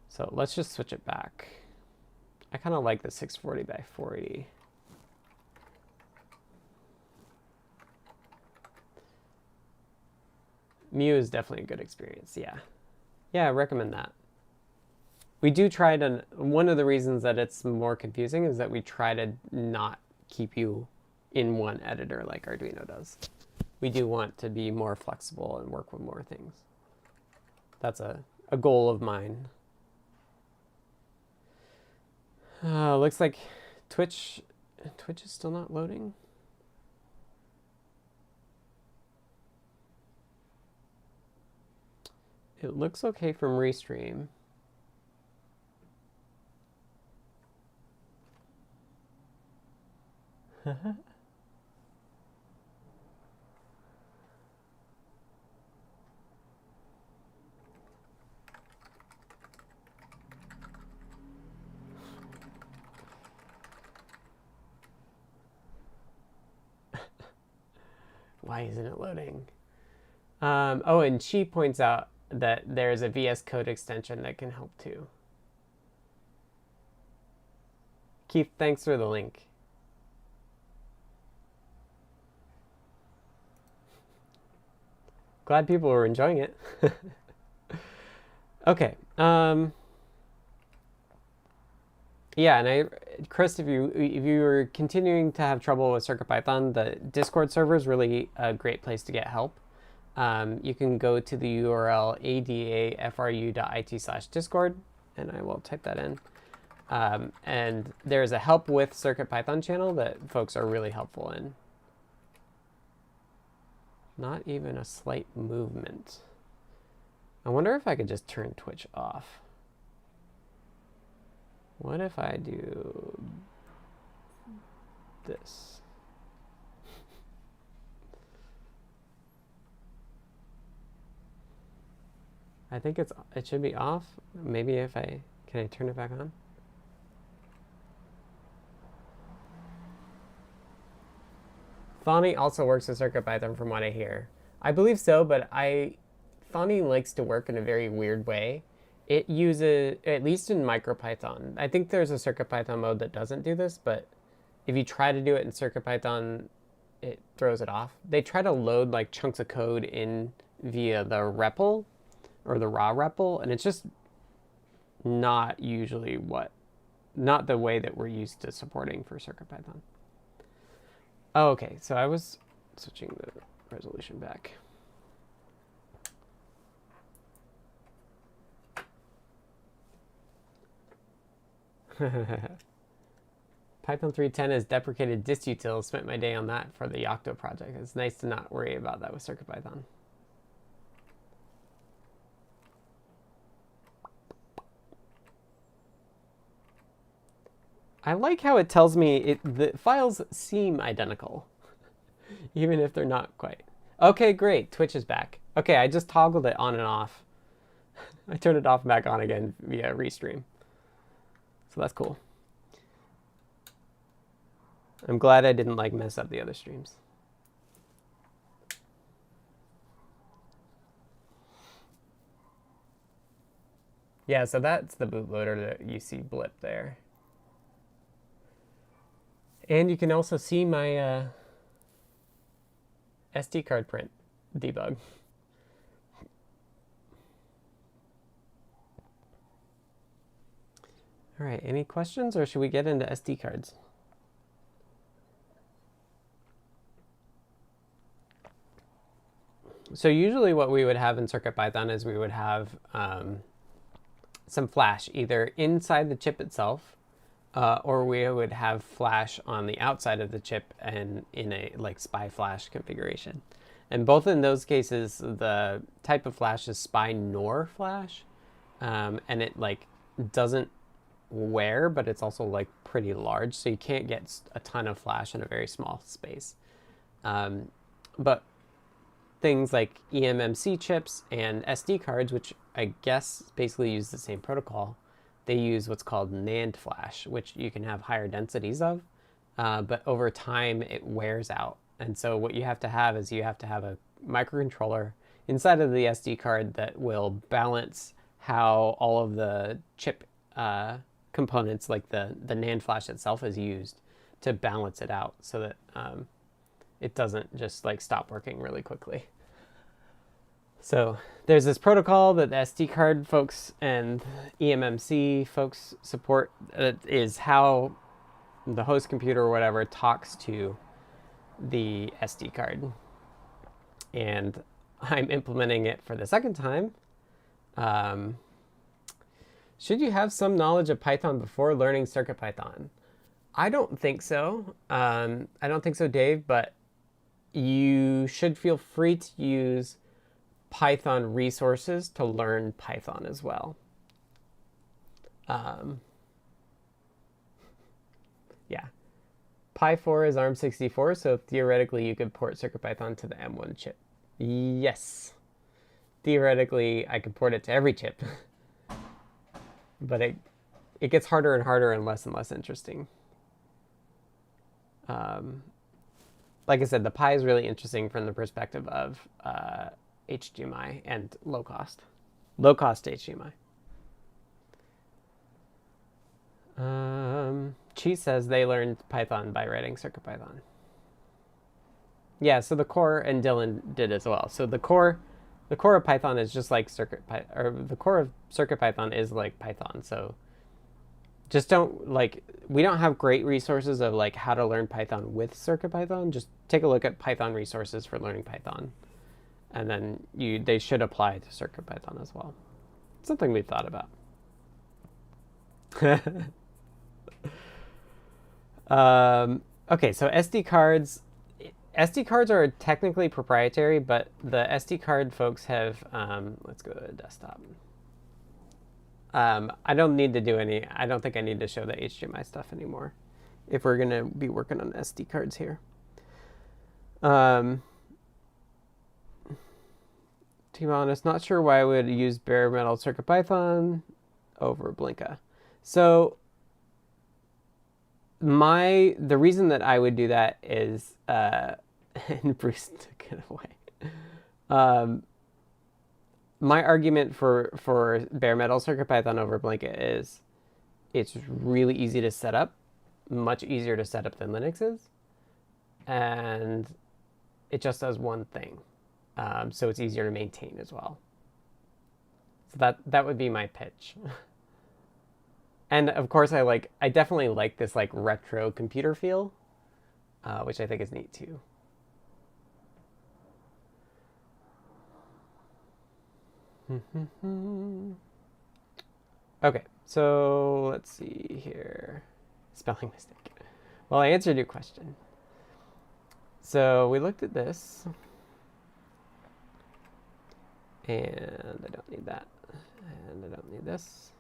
So let's just switch it back. I kind of like the 640 by 480. Mu is definitely a good experience, yeah. Yeah, I recommend that. We do try to, one of the reasons that it's more confusing is that we try to not keep you in one editor like Arduino does. We do want to be more flexible and work with more things. That's a goal of mine. Looks like Twitch is still not loading. It looks okay from Restream. Why isn't it loading? Oh, and she points out that there's a VS Code extension that can help too. Keith, thanks for the link. Glad people were enjoying it. Okay. Yeah, and Chris, if you were continuing to have trouble with CircuitPython, the Discord server is really a great place to get help. You can go to the URL adafru.it/discord, and I will type that in. And there's a help with CircuitPython channel that folks are really helpful in. Not even a slight movement. I wonder if I could just turn Twitch off. What if I do this? I think it should be off. Maybe if can I turn it back on? Thani also works with CircuitPython from what I hear. I believe so, but Thani likes to work in a very weird way. It uses, at least in MicroPython, I think there's a CircuitPython mode that doesn't do this, but if you try to do it in CircuitPython, it throws it off. They try to load like chunks of code in via the REPL or the raw REPL, and it's just not usually not the way that we're used to supporting for CircuitPython. Oh, okay, so I was switching the resolution back. Python 3.10 has deprecated distutils. Spent my day on that for the Yocto project. It's nice to not worry about that with CircuitPython. I like how it tells me the files seem identical, even if they're not quite. Okay, great. Twitch is back. Okay, I just toggled it on and off. I turned it off and back on again via restream. So that's cool. I'm glad I didn't like mess up the other streams. Yeah, so that's the bootloader that you see blip there. And you can also see my SD card print debug. All right, any questions, or should we get into SD cards? So usually what we would have in CircuitPython is we would have some flash either inside the chip itself, or we would have flash on the outside of the chip and in a like SPI flash configuration. And both in those cases, the type of flash is SPI NOR flash, and it like doesn't wear, but it's also like pretty large, so you can't get a ton of flash in a very small space. But things like eMMC chips and SD cards, which I guess basically use the same protocol, they use what's called Nand flash, which you can have higher densities of, but over time it wears out. And so what you have to have is you have to have a microcontroller inside of the SD card that will balance how all of the chip components, like the NAND flash itself, is used to balance it out so that it doesn't just like stop working really quickly. So there's this protocol that the SD card folks and eMMC folks support. That is how the host computer or whatever talks to the SD card. And I'm implementing it for the second time. Should you have some knowledge of Python before learning CircuitPython? I don't think so. I don't think so, Dave, but you should feel free to use Python resources to learn Python as well. Yeah. Pi 4 is ARM64, so theoretically you could port CircuitPython to the M1 chip. Yes. Theoretically, I could port it to every chip. But it gets harder and harder and less interesting. Like I said, the Pi is really interesting from the perspective of HDMI and low cost HDMI. Chi says they learned Python by writing CircuitPython. Yeah, so the core, and Dylan did as well. So the core of Python is just like the core of CircuitPython is like Python. So just we don't have great resources of like how to learn Python with CircuitPython. Just take a look at Python resources for learning Python. And then they should apply to CircuitPython as well. Something we've thought about. Okay, so SD cards are technically proprietary, but the SD card folks have, let's go to desktop. I don't think I need to show the HDMI stuff anymore if we're going to be working on SD cards here. To be honest, not sure why I would use bare metal CircuitPython over Blinka. So the reason that I would do that is, and Bruce took it away. My argument for bare metal CircuitPython over Blinka is it's really easy to set up, much easier to set up than Linux is, and it just does one thing. So it's easier to maintain as well. So that would be my pitch. And of course, I definitely like this like retro computer feel, which I think is neat too. Okay, so let's see here. Spelling mistake. Well, I answered your question. So we looked at this. And I don't need that. And I don't need this.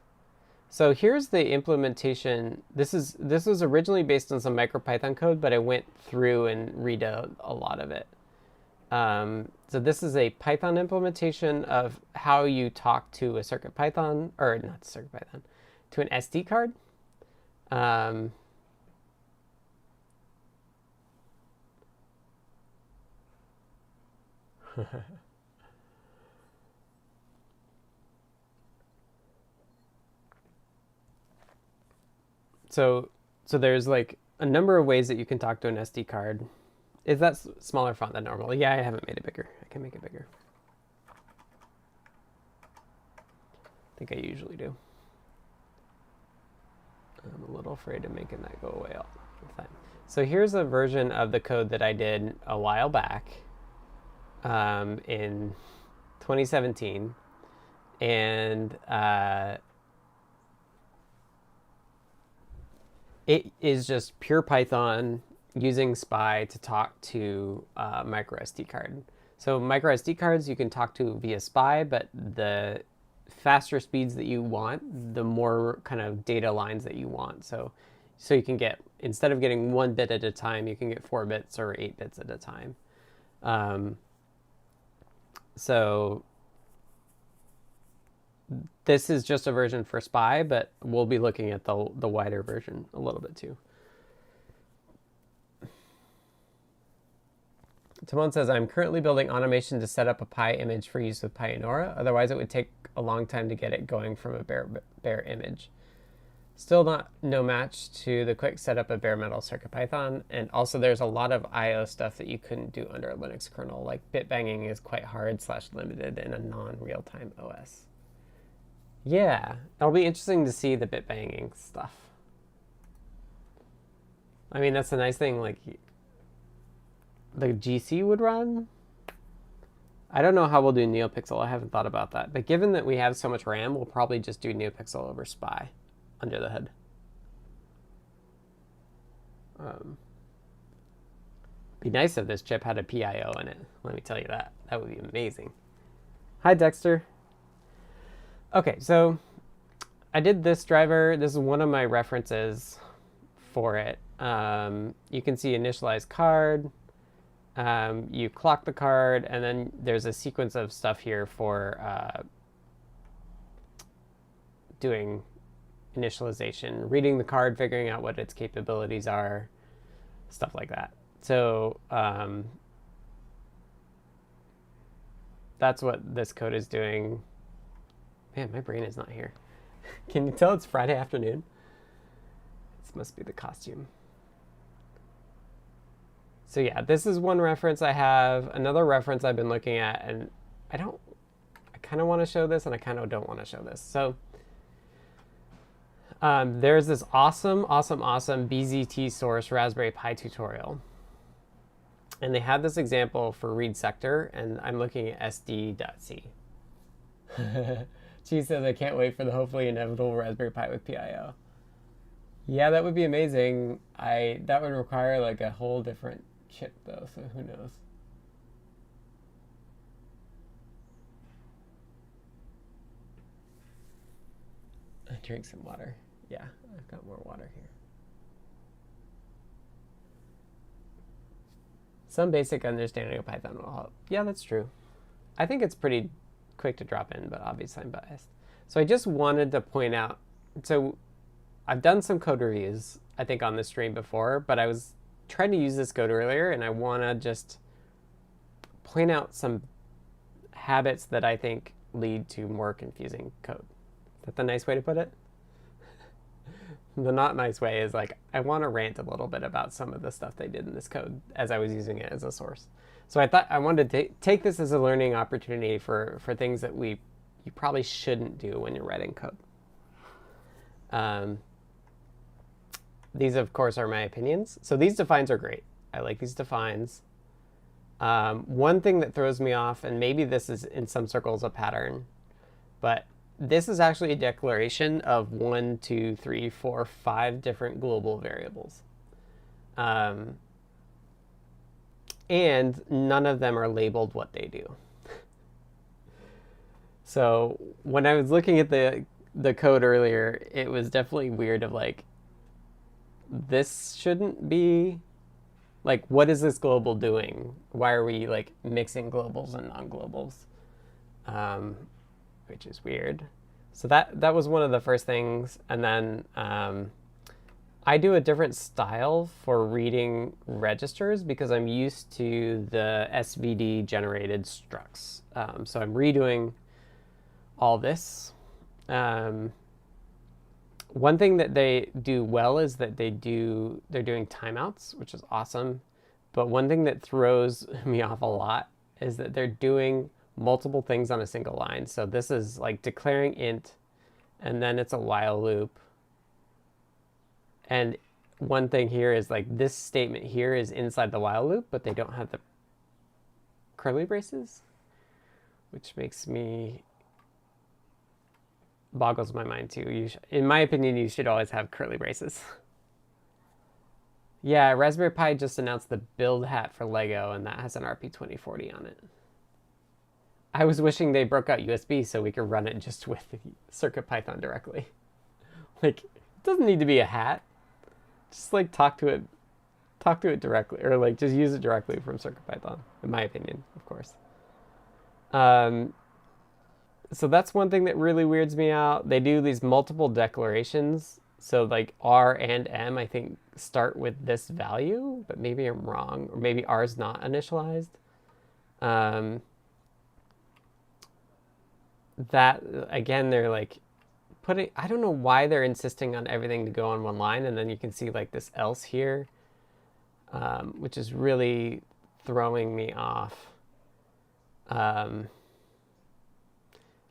So here's the implementation. This was originally based on some MicroPython code, but I went through and redid a lot of it. So this is a Python implementation of how you talk to a CircuitPython, or not CircuitPython, to an SD card. So there's like a number of ways that you can talk to an SD card. Is that smaller font than normal? Yeah, I haven't made it bigger. I can make it bigger. I think I usually do. I'm a little afraid of making that go away all the time. So here's a version of the code that I did a while back in 2017. And it is just pure Python using SPI to talk to micro SD card. So micro SD cards you can talk to via SPI, but the faster speeds that you want, the more kind of data lines that you want. So you can get, instead of getting 1 bit at a time, you can get 4 bits or 8 bits at a time. So this is just a version for SPI, but we'll be looking at the wider version a little bit too. Timon says, I'm currently building automation to set up a Pi image for use with Pi Nora. Otherwise, it would take a long time to get it going from a bare image. Still no match to the quick setup of bare metal CircuitPython. And also, there's a lot of I/O stuff that you couldn't do under a Linux kernel. Like bitbanging is quite hard/limited in a non-real-time OS. Yeah, it'll be interesting to see the bitbanging stuff. I mean, that's a nice thing. Like, the GC would run. I don't know how we'll do NeoPixel. I haven't thought about that. But given that we have so much RAM, we'll probably just do NeoPixel over SPI under the hood. Be nice if this chip had a PIO in it. Let me tell you that. That would be amazing. Hi, Dexter. Okay, so I did this driver. This is one of my references for it. you can see initialize card. You clock the card, and then there's a sequence of stuff here for doing initialization, reading the card, figuring out what its capabilities are, stuff like that. So that's what this code is doing. Man, my brain is not here. Can you tell it's Friday afternoon? This must be the costume. So yeah, this is one reference I have. Another reference I've been looking at, and I kind of want to show this, and I kind of don't want to show this. So there's this awesome BZT source Raspberry Pi tutorial. And they have this example for read sector, and I'm looking at sd.c. She says, I can't wait for the hopefully inevitable Raspberry Pi with PIO. Yeah, that would be amazing. That would require like a whole different chip though, so who knows. I drink some water. Yeah, I've got more water here. Some basic understanding of Python will help. Yeah, that's true. I think it's pretty quick to drop in, but obviously I'm biased. So I just wanted to point out, so I've done some code reviews, I think, on this stream before, but I was trying to use this code earlier, and I want to just point out some habits that I think lead to more confusing code. Is that the nice way to put it? The not nice way is like, I want to rant a little bit about some of the stuff they did in this code as I was using it as a source. So I thought I wanted to take this as a learning opportunity for things that you probably shouldn't do when you're writing code. These, of course, are my opinions. So these defines are great. I like these defines. One thing that throws me off, and maybe this is in some circles a pattern, but this is actually a declaration of 1, 2, 3, 4, 5 different global variables. And none of them are labeled what they do. So when I was looking at the code earlier, it was definitely weird of like, this shouldn't be, like, what is this global doing? Why are we like mixing globals and non-globals? Which is weird. So that was one of the first things. And then I do a different style for reading registers because I'm used to the SVD generated structs. So I'm redoing all this. One thing that they do well is that they're doing timeouts, which is awesome. But one thing that throws me off a lot is that they're doing multiple things on a single line. So this is like declaring int, and then it's a while loop. And one thing here is like this statement here is inside the while loop, but they don't have the curly braces, which makes me, boggles my mind too. In my opinion, you should always have curly braces. Yeah, Raspberry Pi just announced the build hat for Lego, and that has an RP2040 on it. I was wishing they broke out USB so we could run it just with CircuitPython directly. Like, it doesn't need to be a hat. Just like talk to it directly, or like just use it directly from CircuitPython, in my opinion, of course. So that's one thing that really weirds me out. They do these multiple declarations. So like R and M, I think, start with this value, but maybe I'm wrong, or maybe R is not initialized. That, again, they're like putting, I don't know why they're insisting on everything to go on one line, and then you can see like this else here, which is really throwing me off.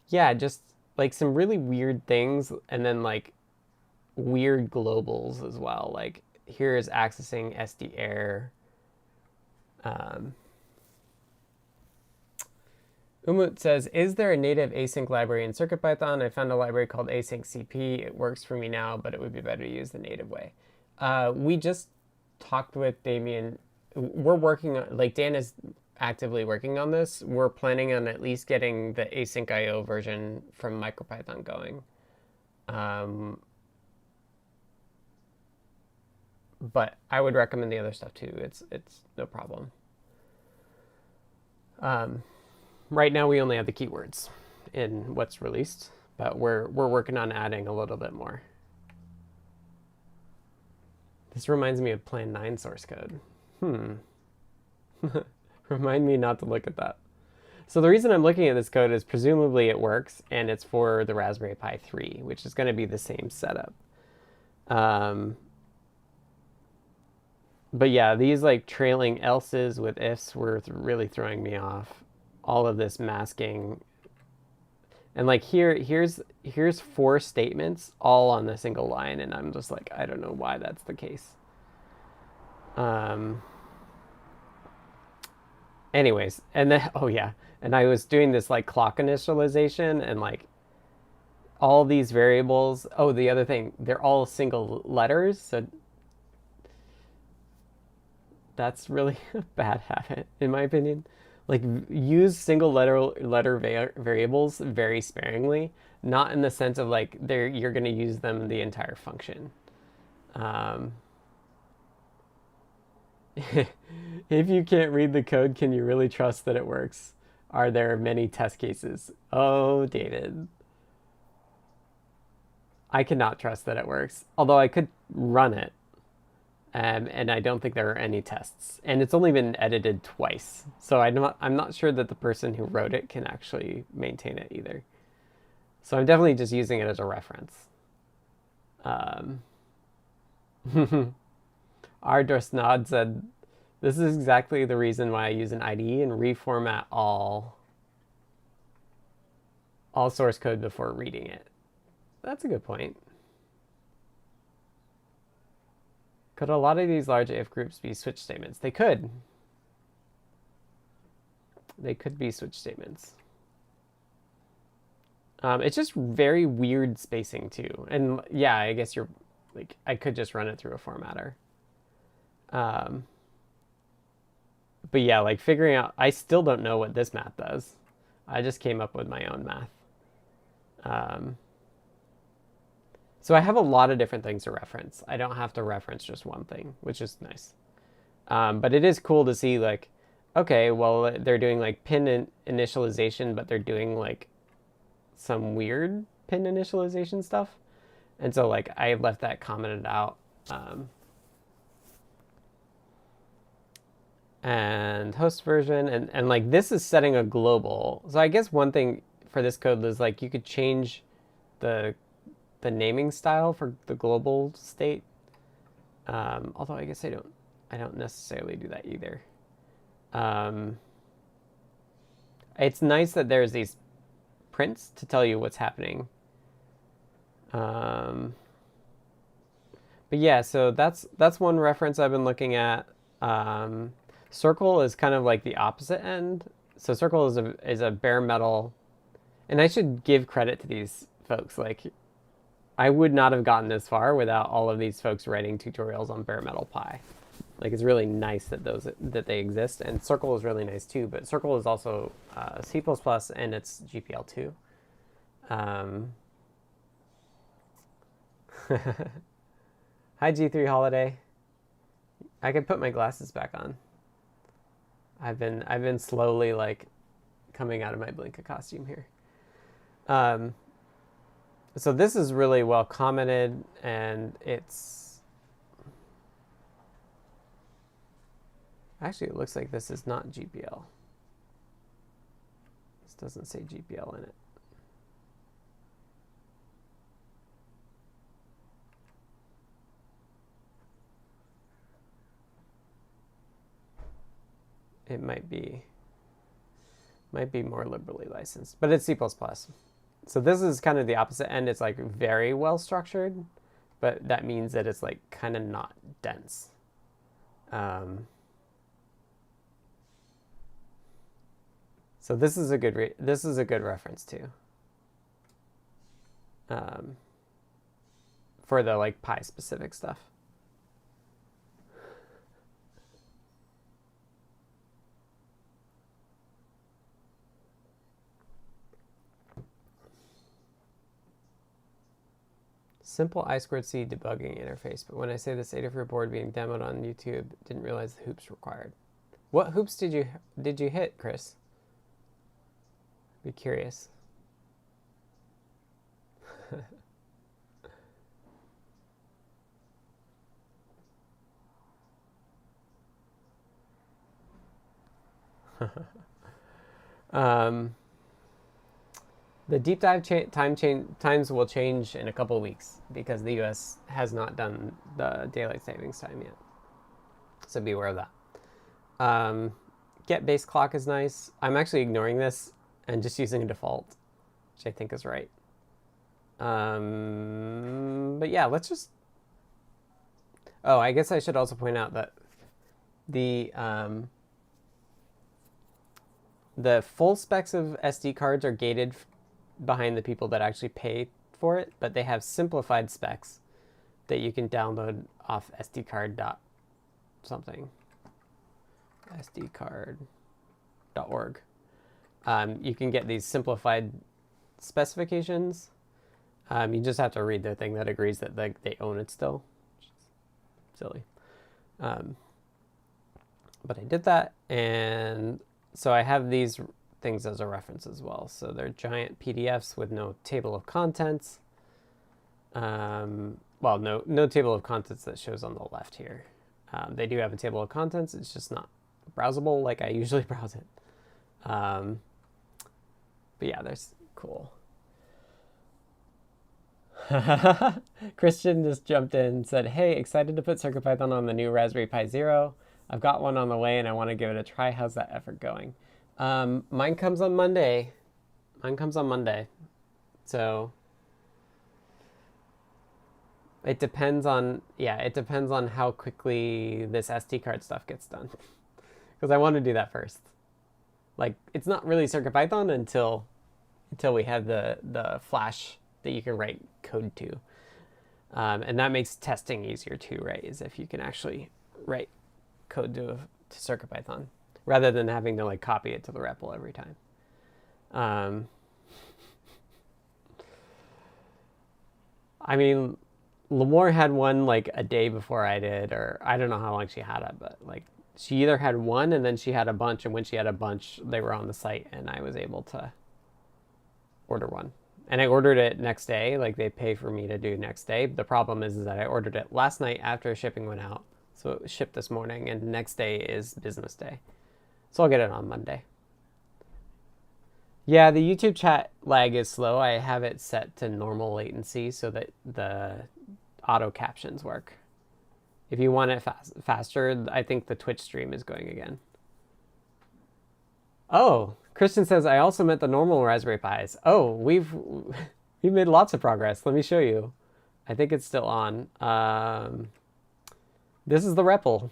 Yeah, just like some really weird things, and then like weird globals as well. Like here is accessing SD-air. Umut says, is there a native async library in CircuitPython? I found a library called async-cp. It works for me now, but it would be better to use the native way. We just talked with Damien. We're working on, like, Dan is actively working on this. We're planning on at least getting the async IO version from MicroPython going. but I would recommend the other stuff too. It's no problem. Right now we only have the keywords in what's released, but we're working on adding a little bit more. This reminds me of Plan 9 source code. Remind me not to look at that. So the reason I'm looking at this code is presumably it works, and it's for the Raspberry Pi 3, which is going to be the same setup. But yeah, these like trailing elses with ifs were really throwing me off. All of this masking. And like here's 4 statements all on a single line, and I'm just like, I don't know why that's the case. Anyways, and then, oh yeah, and I was doing this like clock initialization, and like all these variables. Oh, the other thing, they're all single letters, so that's really a bad habit, in my opinion. Like, use single letter variables very sparingly, not in the sense of like you're going to use them the entire function. If you can't read the code, can you really trust that it works? Are there many test cases? Oh, David. I cannot trust that it works. Although I could run it. And I don't think there are any tests. And it's only been edited twice. So I'm not sure that the person who wrote it can actually maintain it either. So I'm definitely just using it as a reference. Nand said, this is exactly the reason why I use an IDE and reformat all source code before reading it. That's a good point. Could a lot of these large if groups be switch statements? They could. They could be switch statements. It's just very weird spacing too. And yeah, I guess you're like, I could just run it through a formatter. But yeah, like figuring out, I still don't know what this math does. I just came up with my own math. So I have a lot of different things to reference. I don't have to reference just one thing, which is nice. But it is cool to see like, okay, well, they're doing like pin initialization, but they're doing like some weird pin initialization stuff. And so like I left that commented out. And host version, and like this is setting a global. So I guess one thing for this code is like you could change the naming style for the global state. Although I guess I don't necessarily do that either. It's nice that there's these prints to tell you what's happening. But yeah, so that's one reference I've been looking at. Circle is kind of like the opposite end. So Circle is a bare metal, and I should give credit to these folks. Like, I would not have gotten this far without all of these folks writing tutorials on bare metal Pi. Like, it's really nice that they exist, and Circle is really nice too. But Circle is also C++ and it's GPL too. Hi G3 Holiday. I could put my glasses back on. I've been slowly like coming out of my blinka costume here. So this is really well commented, and it's actually, it looks like this is not GPL. This doesn't say GPL in it. It might be more liberally licensed, but it's C++. So this is kind of the opposite end. It's like very well structured, but that means that it's like kind of not dense. So this is a good reference too. For the like Pi specific stuff. Simple I2C debugging interface, but when I say this Adafruit board being demoed on YouTube, didn't realize the hoops required. What hoops did you hit, Chris? Be curious. The deep dive times will change in a couple of weeks because the US has not done the daylight savings time yet. So be aware of that. Get base clock is nice. I'm actually ignoring this and just using a default, which I think is right. But yeah, let's just... Oh, I guess I should also point out that the full specs of SD cards are gated behind the people that actually pay for it, but they have simplified specs that you can download off SDCard.something. SDCard.org. You can get these simplified specifications. You just have to read the thing that agrees that they own it still. Which is silly. But I did that, and so I have these things as a reference as well. So they're giant PDFs with no table of contents. Well, no table of contents that shows on the left here. They do have a table of contents. It's just not browsable like I usually browse it. But yeah, there's cool. Christian just jumped in and said, hey, excited to put CircuitPython on the new Raspberry Pi Zero. I've got one on the way and I want to give it a try. How's that effort going? Mine comes on Monday. So it depends on how quickly this SD card stuff gets done. Because I want to do that first. Like, it's not really CircuitPython until we have the Flash that you can write code to. And that makes testing easier too, right? Is if you can actually write code to CircuitPython rather than having to like copy it to the REPL every time. I mean, Lamore had one like a day before I did, or I don't know how long she had it, but like she either had one and then she had a bunch, and when she had a bunch, they were on the site and I was able to order one. And I ordered it next day, like they pay for me to do next day. The problem is that I ordered it last night after shipping went out. So it was shipped this morning, and next day is business day. So I'll get it on Monday. Yeah, the YouTube chat lag is slow. I have it set to normal latency so that the auto captions work. If you want it faster, I think the Twitch stream is going again. Oh, Christian says, I also meant the normal Raspberry Pis. Oh, we've made lots of progress. Let me show you. I think it's still on. This is the REPL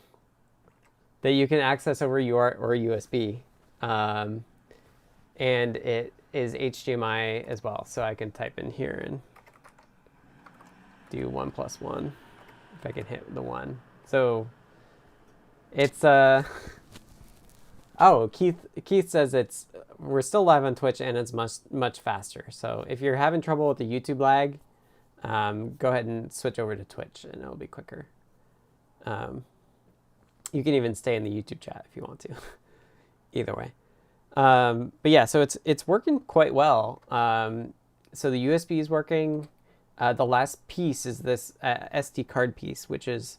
that you can access over UART or USB. And it is HDMI as well. So I can type in here and do 1 + 1 if I can hit the 1. So it's oh, Keith says we're still live on Twitch and it's much faster. So if you're having trouble with the YouTube lag, go ahead and switch over to Twitch and it'll be quicker. You can even stay in the YouTube chat if you want to. Either way. But yeah, so it's working quite well. So the USB is working. The last piece is this SD card piece, which is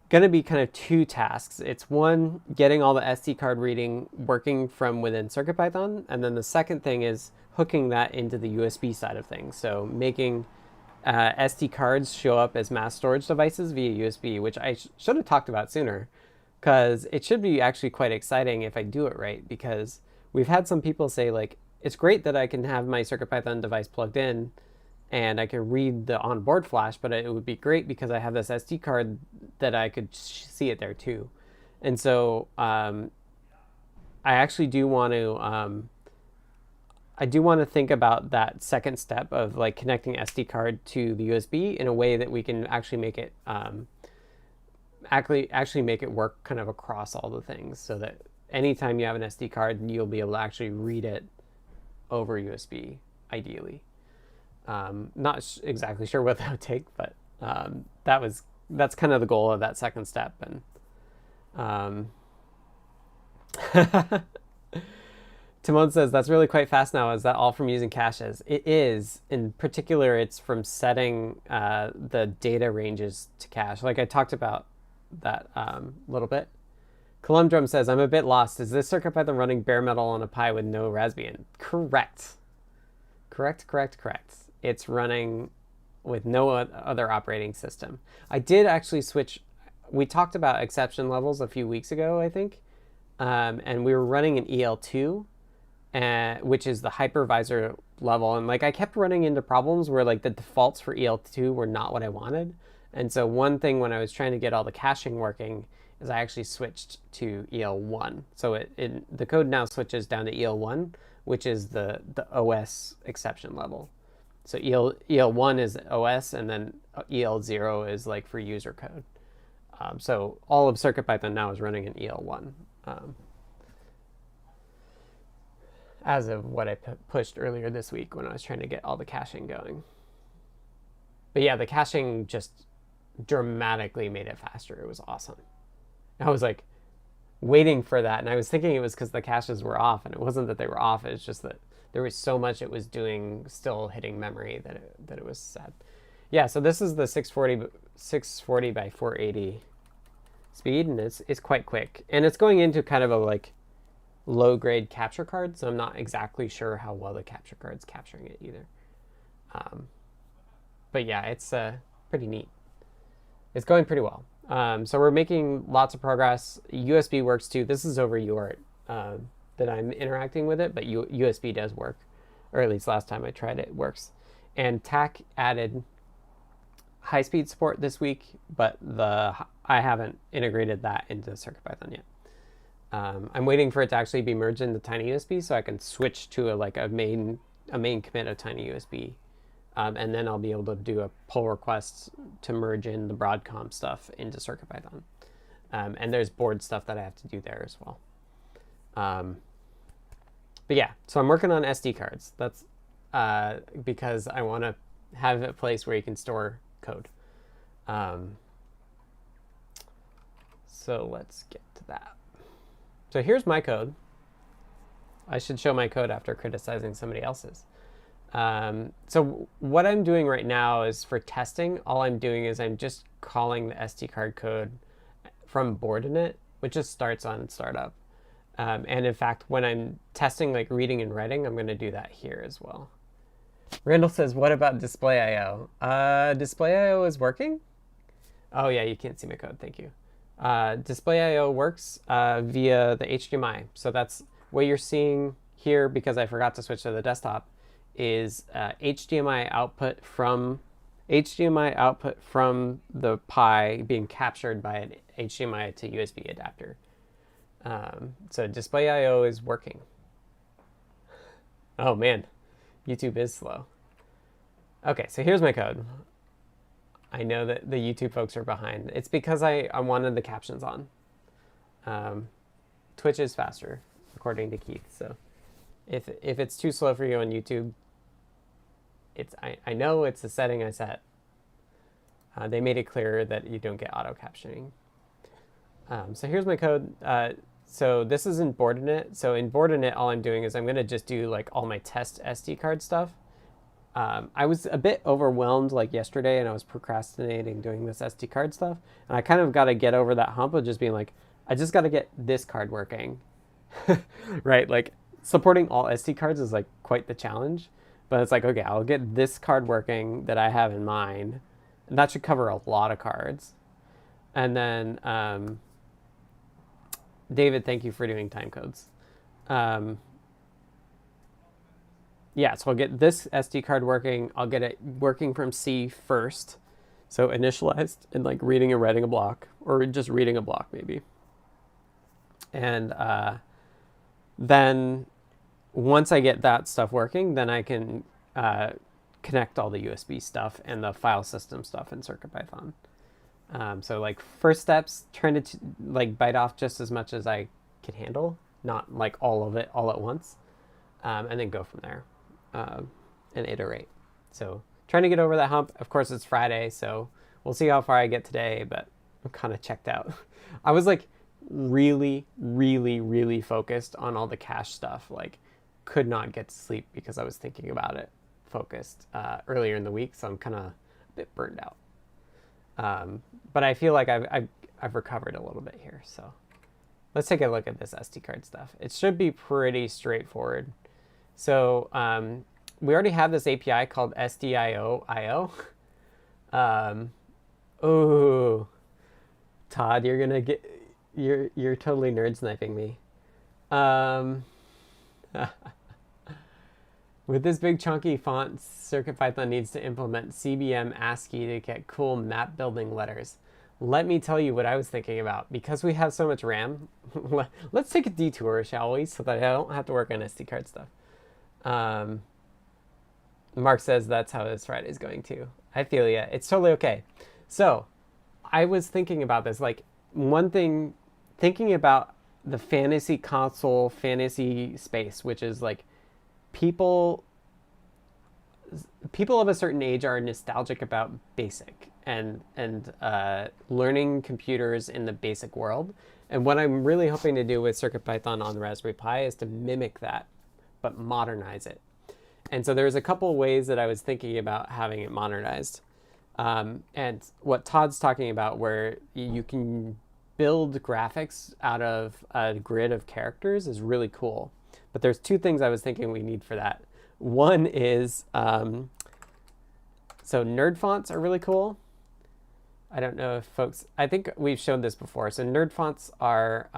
going to be kind of two tasks. It's one, getting all the SD card reading working from within CircuitPython, and then the second thing is hooking that into the USB side of things. So making SD cards show up as mass storage devices via USB, which I should have talked about sooner, because it should be actually quite exciting if I do it right, because we've had some people say, like, it's great that I can have my CircuitPython device plugged in and I can read the onboard flash, but it would be great because I have this SD card that I could see it there too. And so I actually do want to think about that second step of like connecting SD card to the USB in a way that we can actually make it actually make it work kind of across all the things, so that anytime you have an SD card, you'll be able to actually read it over USB, ideally. Not exactly sure what that would take, but that's kind of the goal of that second step. And Timon says, that's really quite fast now. Is that all from using caches? It is. In particular, it's from setting the data ranges to cache. Like I talked about that a little bit. Columdrum says, I'm a bit lost. Is this CircuitPython running bare metal on a Pi with no Raspbian? Correct. Correct. It's running with no other operating system. I did actually switch. We talked about exception levels a few weeks ago, I think. And we were running an EL2, which is the hypervisor level. And like I kept running into problems where like the defaults for EL2 were not what I wanted. And so one thing when I was trying to get all the caching working is I actually switched to EL1. So the code now switches down to EL1, which is the OS exception level. So EL1 is OS, and then EL0 is like for user code. So all of CircuitPython now is running in EL1. As of what I pushed earlier this week when I was trying to get all the caching going. But yeah, the caching just dramatically made it faster. It was awesome. I was like waiting for that, and I was thinking it was because the caches were off, and it wasn't that they were off. It's just that there was so much it was doing, still hitting memory, that it was sad. Yeah, so this is the 640 by 480 speed, and it's quite quick, and it's going into kind of a like low grade capture card, so I'm not exactly sure how well the capture card's capturing it either. But yeah, it's pretty neat. It's going pretty well. So we're making lots of progress. USB works too. This is over UART that I'm interacting with it, but USB does work, or at least last time I tried it works. And TAC added high-speed support this week, but I haven't integrated that into CircuitPython yet. I'm waiting for it to actually be merged into TinyUSB so I can switch to a main commit of TinyUSB. And then I'll be able to do a pull request to merge in the Broadcom stuff into CircuitPython. And there's board stuff that I have to do there as well. But yeah, so I'm working on SD cards. That's because I want to have a place where you can store code. So let's get to that. So here's my code. I should show my code after criticizing somebody else's. So what I'm doing right now is for testing, all I'm doing is I'm just calling the SD card code from board.init, which just starts on startup. And in fact, when I'm testing like reading and writing, I'm going to do that here as well. Randall says, what about display IO? Display IO is working? Oh yeah, you can't see my code, thank you. Display IO works via the HDMI. So that's what you're seeing here, because I forgot to switch to the desktop, is HDMI output from the Pi being captured by an HDMI to USB adapter. So display IO is working. Oh man, YouTube is slow. Okay, so here's my code. I know that the YouTube folks are behind. It's because I wanted the captions on. Twitch is faster, according to Keith. So if it's too slow for you on YouTube, I know it's a setting I set. They made it clear that you don't get auto captioning. So here's my code. So this is in board.init. So in board.init, all I'm doing is I'm going to just do like all my test SD card stuff. I was a bit overwhelmed like yesterday, and I was procrastinating doing this SD card stuff. And I kind of got to get over that hump of just being like, I just got to get this card working, right? Like supporting all SD cards is like quite the challenge, but it's like, okay, I'll get this card working that I have in mind, and that should cover a lot of cards. And then, David, thank you for doing time codes. Yeah, so I'll get this SD card working. I'll get it working from C first. So initialized and like reading and writing a block, or just reading a block maybe. And then once I get that stuff working, then I can connect all the USB stuff and the file system stuff in CircuitPython. So like first steps, trying to like bite off just as much as I can handle, not like all of it all at once, and then go from there and iterate. So trying to get over that hump. Of course, it's Friday, so we'll see how far I get today, but I'm kind of checked out. I was like really, really, really focused on all the cache stuff. Like, could not get to sleep because I was thinking about it focused earlier in the week, so I'm kind of a bit burned out. But I feel like I've recovered a little bit here. So let's take a look at this SD card stuff. It should be pretty straightforward. So we already have this API called SDIO. Oh, Todd, you're gonna get you're totally nerd sniping me. With this big chunky font, CircuitPython needs to implement CBM ASCII to get cool map building letters. Let me tell you what I was thinking about. Because we have so much RAM, let's take a detour, shall we? So that I don't have to work on SD card stuff. Mark says that's how this Friday is going too. I feel ya. It's totally okay. So I was thinking about this. Like, one thing, thinking about the fantasy console, fantasy space, which is like, people of a certain age are nostalgic about BASIC and learning computers in the BASIC world. And what I'm really hoping to do with CircuitPython on the Raspberry Pi is to mimic that, but modernize it. And so there's a couple ways that I was thinking about having it modernized. And what Todd's talking about, where you can build graphics out of a grid of characters, is really cool. But there's two things I was thinking we need for that. One is, so nerd fonts are really cool. I don't know if folks, I think we've shown this before. So nerd fonts are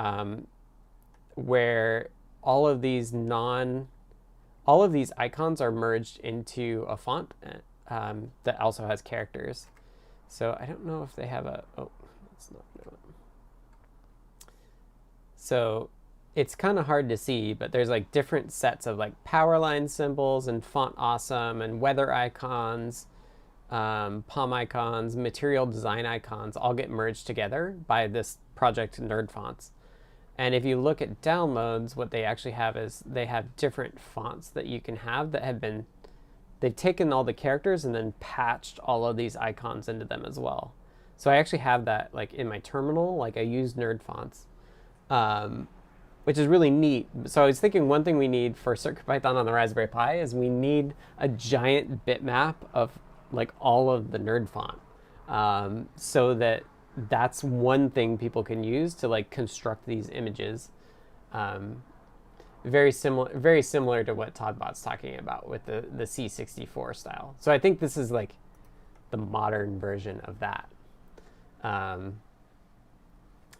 where all of these icons are merged into a font that also has characters. So I don't know if they have a, oh, let's not know it. So it's kind of hard to see, but there's like different sets of like power line symbols and font awesome and weather icons, palm icons, material design icons all get merged together by this project Nerd Fonts. And if you look at downloads, what they actually have is they have different fonts that you can have that have been, they've taken all the characters and then patched all of these icons into them as well. So I actually have that like in my terminal, like I use Nerd Fonts. Which is really neat. So I was thinking one thing we need for CircuitPython on the Raspberry Pi is we need a giant bitmap of like all of the nerd font, so that that's one thing people can use to like construct these images. Very similar to what ToddBot's talking about with the C64 style. So I think this is like the modern version of that.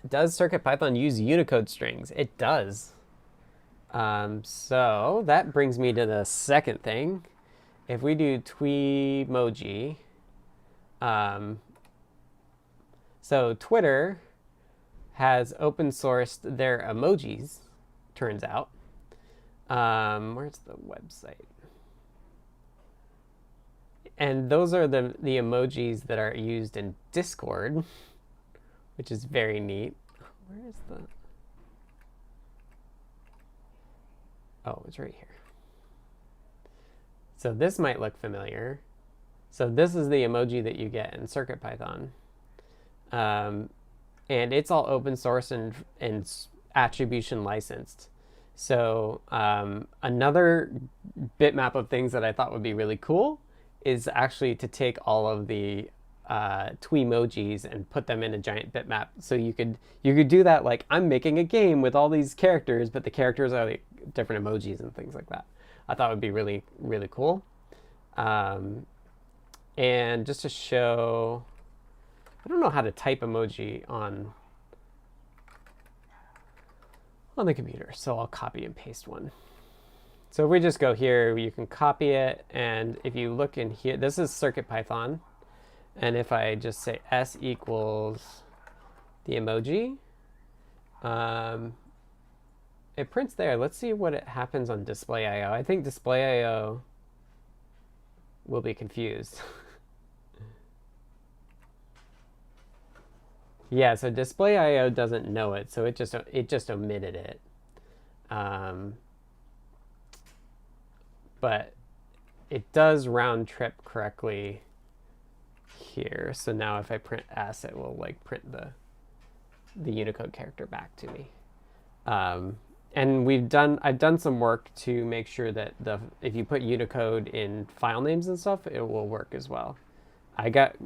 Does CircuitPython use Unicode strings? It does. So that brings me to the second thing. If we do Tweemoji, so Twitter has open sourced their emojis, turns out. Where's the website? And those are the emojis that are used in Discord, which is very neat. Where is the... Oh, it's right here. So this might look familiar. So this is the emoji that you get in CircuitPython. And it's all open source and attribution licensed. So another bitmap of things that I thought would be really cool is actually to take all of the Tweemojis and put them in a giant bitmap. So you could do that, like, I'm making a game with all these characters, but the characters are like different emojis and things like that. I thought would be really, really cool. And just to show, I don't know how to type emoji on the computer, so I'll copy and paste one. So if we just go here, you can copy it, and if you look in here, this is CircuitPython. And if I just say s equals the emoji, it prints there. Let's see what it happens on display IO. I think display IO will be confused. Yeah, so display IO doesn't know it, so it just omitted it. But it does round trip correctly here. So now if I print S, it will like print the Unicode character back to me. And I've done some work to make sure that if you put Unicode in file names and stuff, it will work as well. I got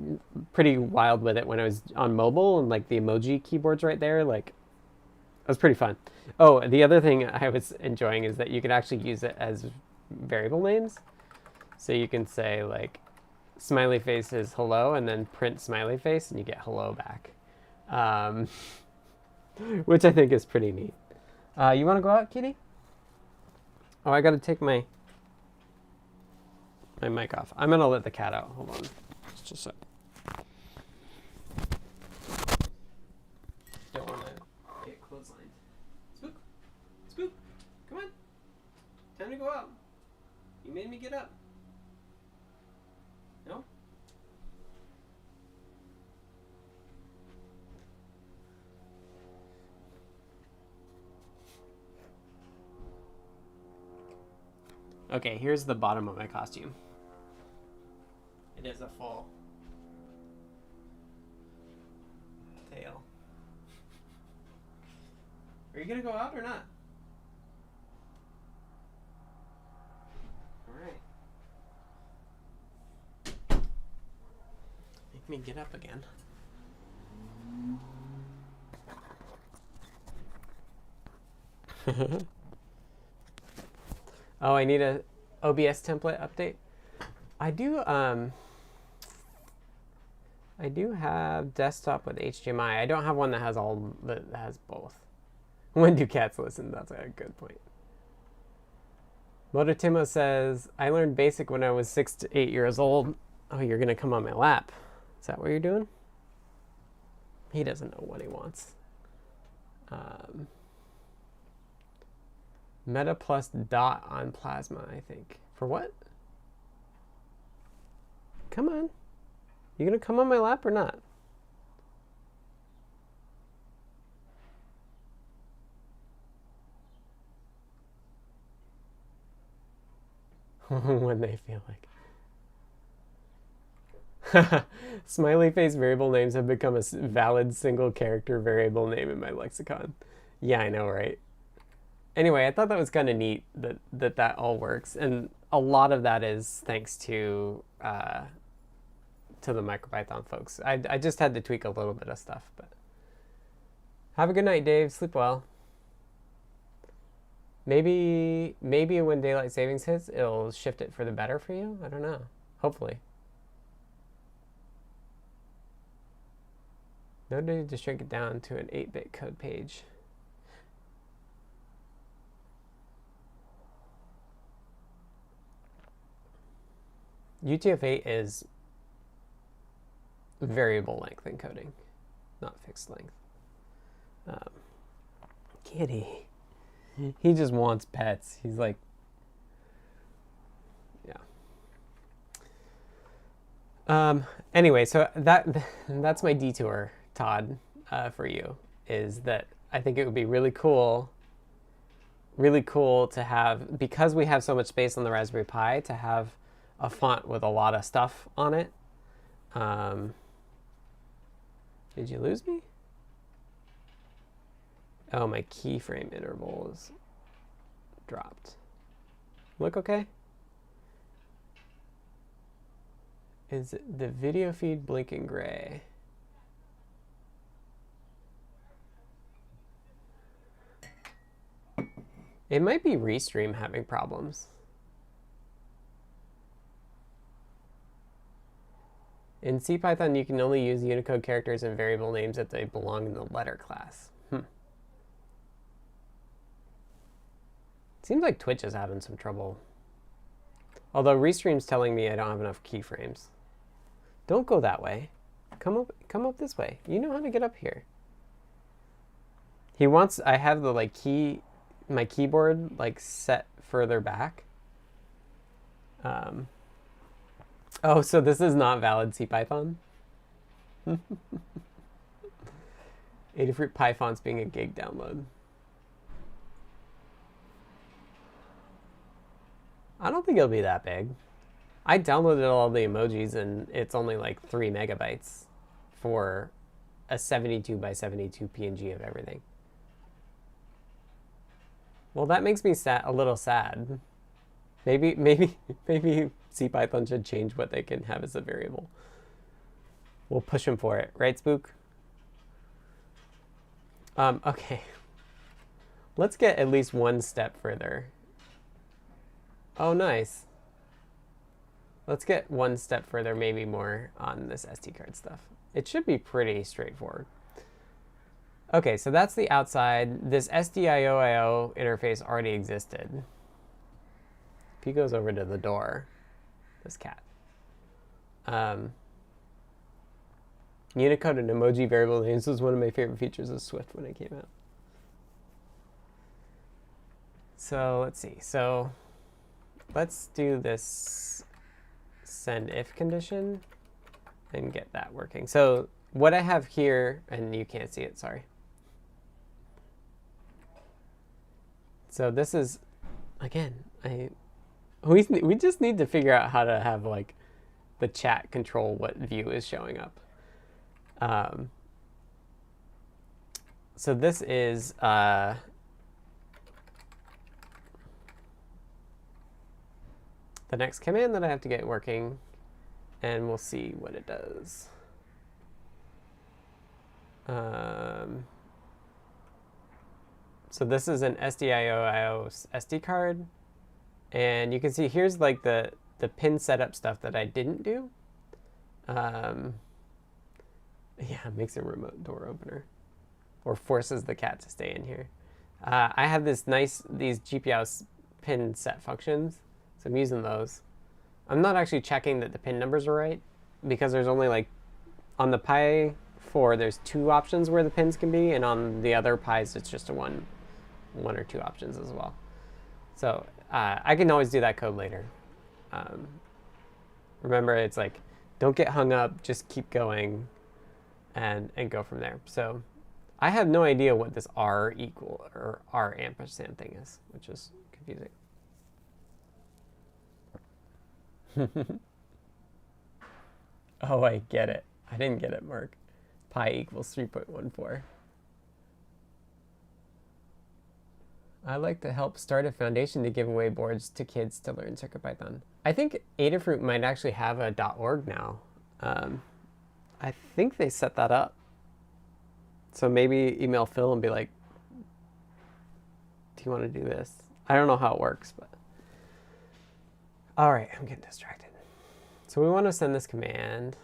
pretty wild with it when I was on mobile, and like the emoji keyboards right there, like, it was pretty fun. Oh, the other thing I was enjoying is that you can actually use it as variable names. So you can say like smiley face is hello, and then print smiley face, and you get hello back, which I think is pretty neat. You want to go out, kitty? Oh, I got to take my mic off. I'm gonna let the cat out. Hold on. Just a sec. Don't want to get clotheslined. Spook! Spook! Come on! Time to go out. You made me get up. No? Okay, here's the bottom of my costume. It is a full tail. Are you gonna go out or not? All right. Make me get up again. Oh, I need a OBS template update. I do have desktop with HDMI. I don't have one that has both. When do cats listen? That's a good point. Mototimo says, I learned BASIC when I was 6 to 8 years old. Oh, you're gonna come on my lap. Is that what you're doing? He doesn't know what he wants. Meta plus dot on plasma, I think. For what? Come on. You gonna come on my lap or not? When they feel like. Smiley face variable names have become a valid single character variable name in my lexicon. Yeah, I know, right? Anyway, I thought that was kind of neat that all works, and a lot of that is thanks to the MicroPython folks. I just had to tweak a little bit of stuff, but have a good night, Dave. Sleep well. Maybe when daylight savings hits, it'll shift it for the better for you. I don't know. Hopefully. No need to shrink it down to an 8-bit code page. UTF-8 is variable length encoding, not fixed length. Kitty. He just wants pets. He's like, yeah. Anyway, so that's my detour, Todd, for you, is that I think it would be really cool to have, because we have so much space on the Raspberry Pi, to have a font with a lot of stuff on it. Did you lose me? Oh, my keyframe interval is dropped. Look okay? Is the video feed blinking gray? It might be Restream having problems. In CPython, you can only use Unicode characters and variable names if they belong in the letter class. Seems like Twitch is having some trouble. Although Restream's telling me I don't have enough keyframes. Don't go that way. Come up this way. You know how to get up here. He wants, I have the my keyboard like set further back. Oh, so this is not valid CPython? Adafruit Python's being a gig download. I don't think it'll be that big. I downloaded all the emojis and it's only like 3 megabytes for a 72 by 72 PNG of everything. Well, that makes me a little sad. Maybe CPython should change what they can have as a variable. We'll push them for it, right, Spook? Okay. Let's get at least one step further. Oh, nice. Let's get one step further, maybe more, on this SD card stuff. It should be pretty straightforward. Okay, so that's the outside. This SDIO interface already existed. If he goes over to the door, this cat. Unicode and emoji variable names was one of my favorite features of Swift when it came out. So let's see. So let's do this send if condition and get that working. So what I have here, and you can't see it, sorry. So this is, again, we just need to figure out how to have like the chat control what view is showing up. So this is the next command that I have to get working, and we'll see what it does. So this is an SDIO SD card, and you can see here's like the pin setup stuff that I didn't do. Yeah, it makes a remote door opener, or forces the cat to stay in here. I have these GPIO pin set functions, so I'm using those. I'm not actually checking that the pin numbers are right, because there's only like, on the Pi 4, there's 2 options where the pins can be, and on the other Pis, it's just a one or 2 options as well. So I can always do that code later. Remember, it's like, don't get hung up, just keep going and go from there. So I have no idea what this R equal or R ampersand thing is, which is confusing. Oh, I get it. I didn't get it, Mark. Pi equals 3.14. I like to help start a foundation to give away boards to kids to learn CircuitPython. I think Adafruit might actually have a .org now. I think they set that up. So maybe email Phil and be like, do you want to do this? I don't know how it works, but. All right, I'm getting distracted. So we want to send this command.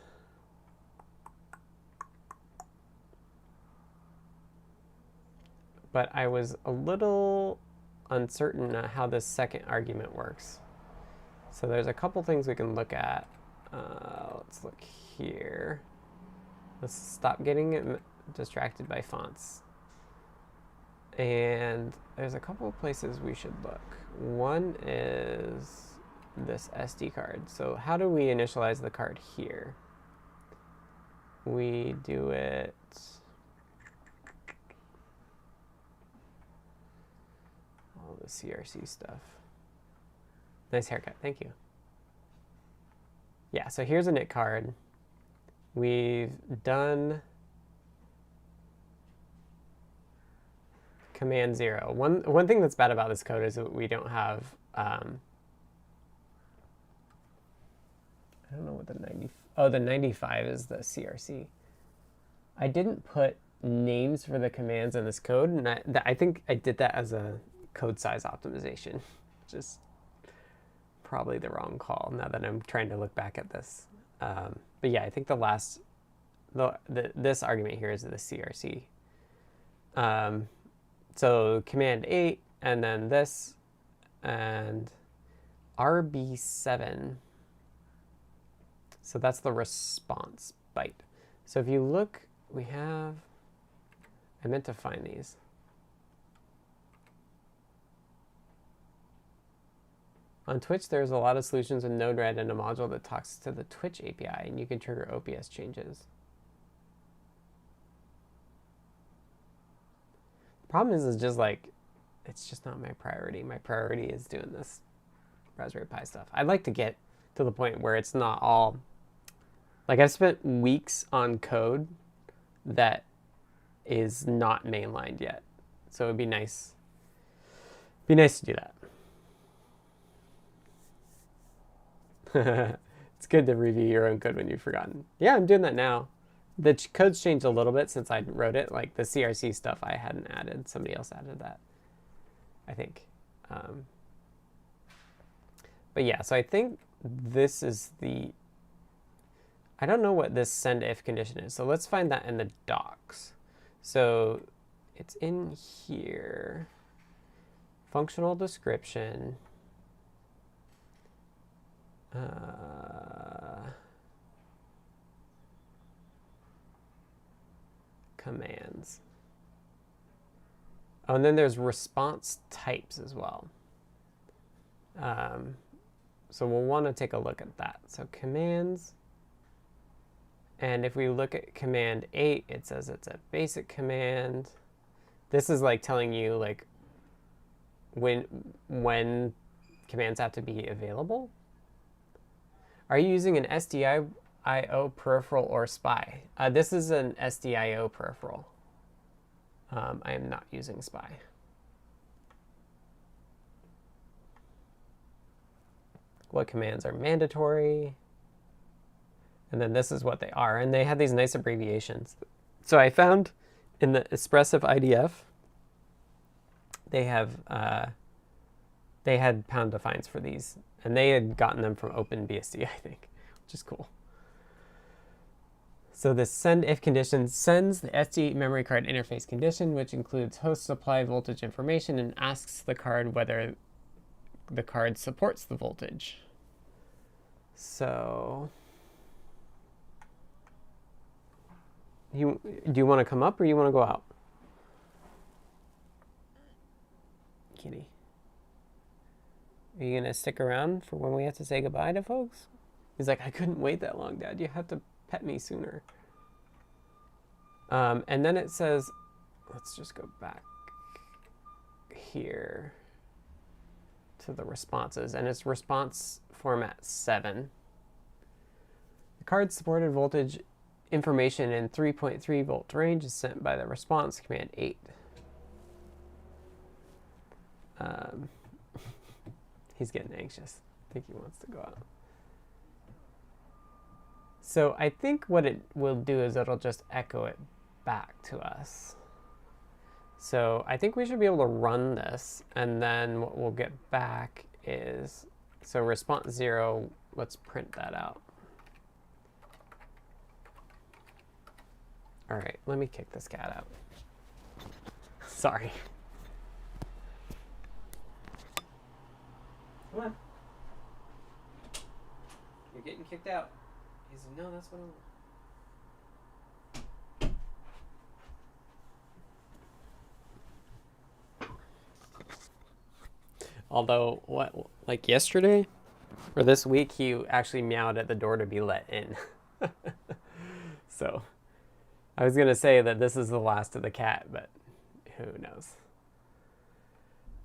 But I was a little uncertain how this second argument works. So there's a couple things we can look at. Let's look here. Let's stop getting distracted by fonts. And there's a couple of places we should look. One is this SD card. So how do we initialize the card here? We do it. All the CRC stuff. Nice haircut, thank you. Yeah, so here's a NIC card. We've done command 0. One thing that's bad about this code is that we don't have, I don't know what the 90, oh, the 95 is the CRC. I didn't put names for the commands in this code, and I think I did that as a code size optimization, which is probably the wrong call now that I'm trying to look back at this. But yeah, I think this argument here is the CRC. So command 8, and then this, and RB7. So that's the response byte. So if you look, we have, I meant to find these. On Twitch, there's a lot of solutions with Node-RED and a module that talks to the Twitch API, and you can trigger OPS changes. The problem is just like, it's just not my priority. My priority is doing this Raspberry Pi stuff. I'd like to get to the point where it's not all, like I've spent weeks on code that is not mainlined yet. So it'd be nice to do that. It's good to review your own code when you've forgotten. Yeah, I'm doing that now. The code's changed a little bit since I wrote it. Like the CRC stuff I hadn't added. Somebody else added that, I think. But yeah, so I think this is the, I don't know what this send if condition is. So let's find that in the docs. So it's in here. Functional description. Commands. Oh, and then there's response types as well. So we'll want to take a look at that. So commands. And if we look at command 8, it says it's a basic command. This is like telling you like when commands have to be available. Are you using an SDIO peripheral or SPI? This is an SDIO peripheral. I am not using SPI. What commands are mandatory? And then this is what they are. And they have these nice abbreviations. So I found in the expressive IDF, they had pound defines for these. And they had gotten them from OpenBSD, I think, which is cool. So the send if condition sends the SD memory card interface condition, which includes host supply voltage information, and asks the card whether the card supports the voltage. So do you want to come up or you want to go out? Kitty. Are you going to stick around for when we have to say goodbye to folks? He's like, I couldn't wait that long, Dad. You have to pet me sooner. And then it says, let's just go back here to the responses. And it's response format 7. The card's supported voltage information in 3.3 volt range is sent by the response command 8. He's getting anxious. I think he wants to go out. So I think what it will do is it'll just echo it back to us. So I think we should be able to run this, and then what we'll get back is, so response 0, let's print that out. All right, let me kick this cat out. Sorry. Come on. You're getting kicked out. He said, no, that's what I want. Although, like yesterday or this week, he actually meowed at the door to be let in. So I was going to say that this is the last of the cat, but who knows?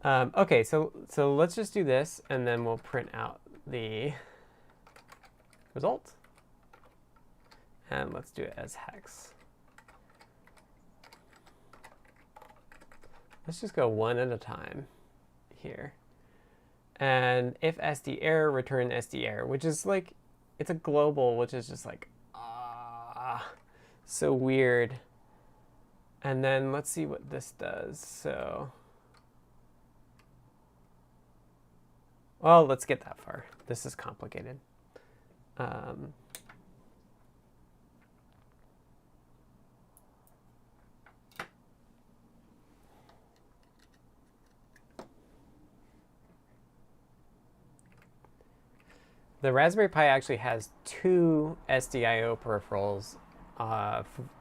Okay, so let's just do this, and then we'll print out the result. And let's do it as hex. Let's just go one at a time here. And if SD error, return SD error, which is like, it's a global, which is just like, so weird. And then let's see what this does. So, well, let's get that far. This is complicated. The Raspberry Pi actually has 2 SDIO peripherals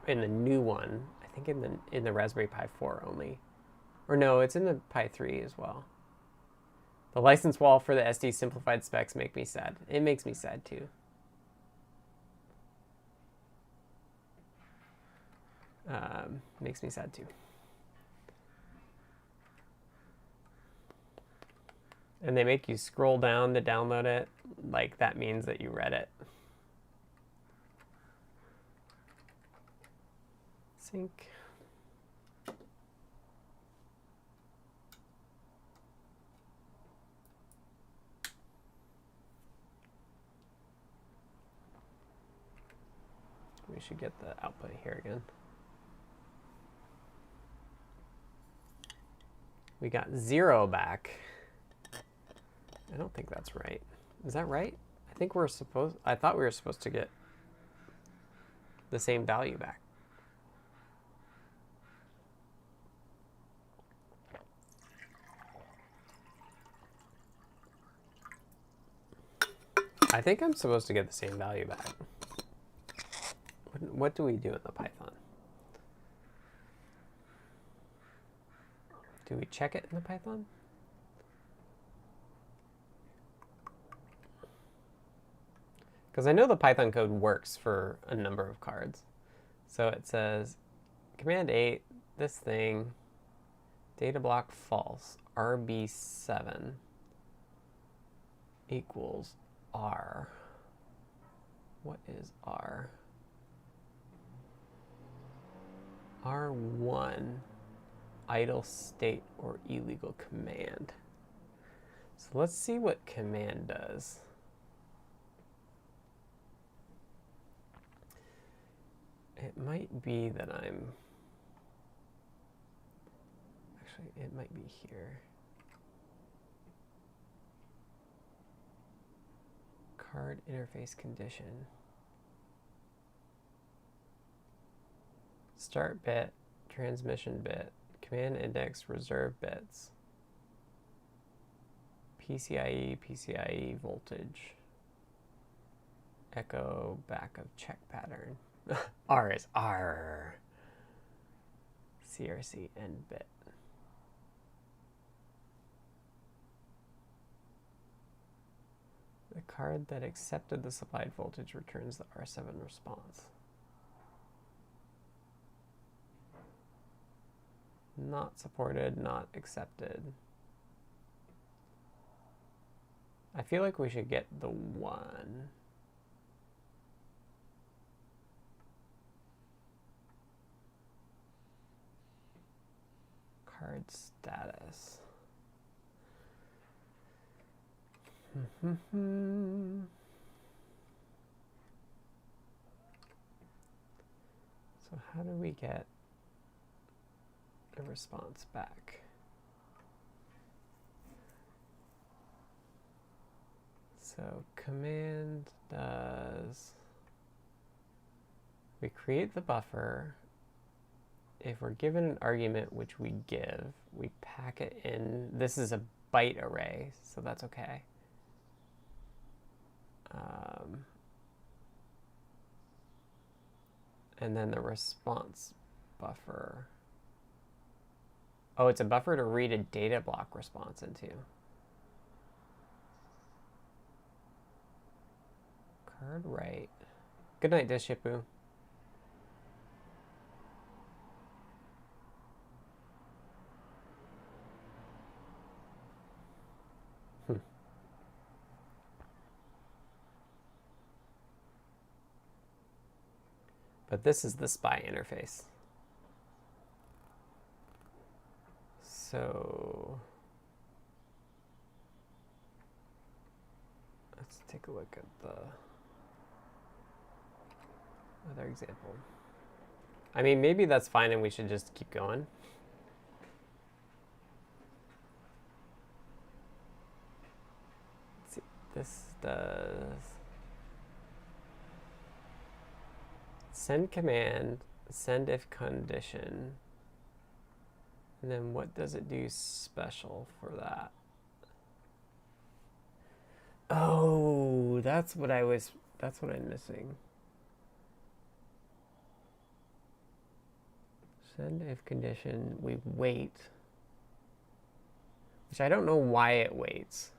in the new one. I think in the Raspberry Pi 4 only. Or no, it's in the Pi 3 as well. The license wall for the SD simplified specs make me sad. It makes me sad too. Makes me sad too. and they make you scroll down to download it, like that means that you read it. Sync. We should get the output here again. We got 0 back. I don't think that's right. Is that right? I thought we were supposed to get the same value back. I think I'm supposed to get the same value back. What do we do in the Python? Do we check it in the Python? Because I know the Python code works for a number of cards. So it says command 8, this thing, data block false, RB7 equals R. What is R? R1, idle state or illegal command. So let's see what command does. It might be that actually, it might be here. Card interface condition. Start bit, transmission bit, command index, reserve bits, PCIe voltage, echo back of check pattern. R is R. CRC end bit. The card that accepted the supplied voltage returns the R7 response. Not supported, not accepted. I feel like we should get the 1. Card status. So how do we get a response back? So command does, we create the buffer. If we're given an argument, which we give, we pack it in. This is a byte array, so that's okay. And then the response buffer. Oh, it's a buffer to read a data block response into. Card write. Good night, Dishipu. But this is the SPI interface. So let's take a look at the other example. I mean, maybe that's fine and we should just keep going. Let's see, this does send command, send if condition, and then what does it do special for that? Oh, that's what I'm missing. Send if condition, we wait, which I don't know why it waits.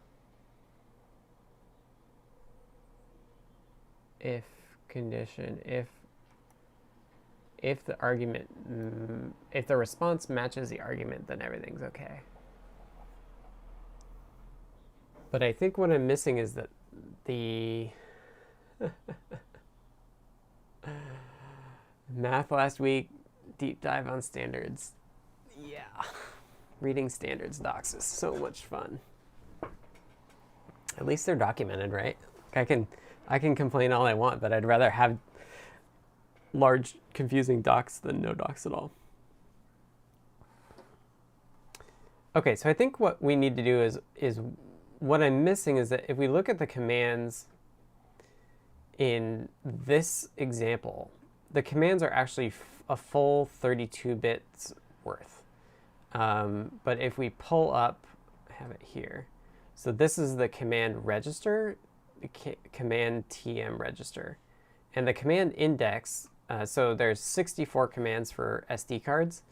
If condition, if the argument, if the response matches the argument, then everything's okay. But I think what I'm missing is that the math last week, deep dive on standards. Yeah, reading standards docs is so much fun. At least they're documented, right? I can complain all I want, but I'd rather have large confusing docs than no docs at all. Okay, so I think what we need to do is what I'm missing is that if we look at the commands in this example, the commands are actually a full 32 bits worth. But if we pull up, I have it here. So this is the command register, the command TM register. And the command index, so there's 64 commands for SD cards.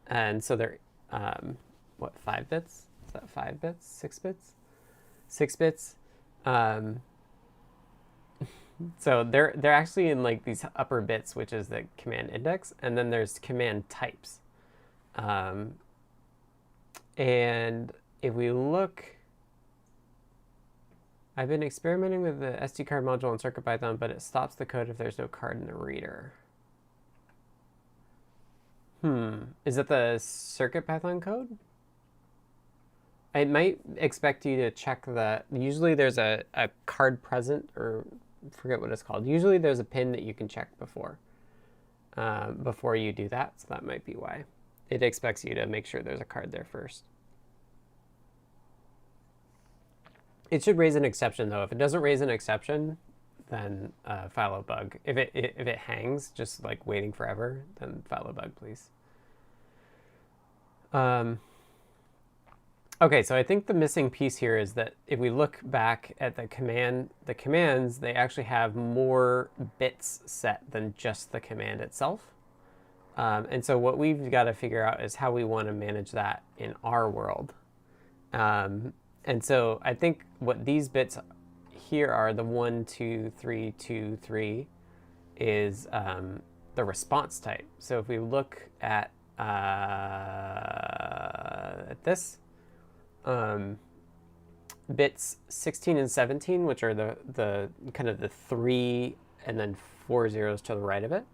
And so they're, what, 5 bits? Is that 5 bits? 6 bits? 6 bits. So they're actually in like these upper bits, which is the command index, and then there's command types. And if we look, I've been experimenting with the SD card module in CircuitPython, but it stops the code if there's no card in the reader. Is it the CircuitPython code? I might expect you to check usually there's a card present, or I forget what it's called. Usually there's a pin that you can check before you do that, so that might be why. It expects you to make sure there's a card there first. It should raise an exception though. If it doesn't raise an exception, then file a bug. If it hangs, just like waiting forever, then file a bug, please. Okay, so I think the missing piece here is that if we look back at the commands, they actually have more bits set than just the command itself. And so what we've got to figure out is how we want to manage that in our world. And so I think what these bits here are, the 1, 2, 3, 2, 3, is the response type. So if we look at this, bits 16 and 17, which are the kind of the 3 and then 4 zeros to the right of it,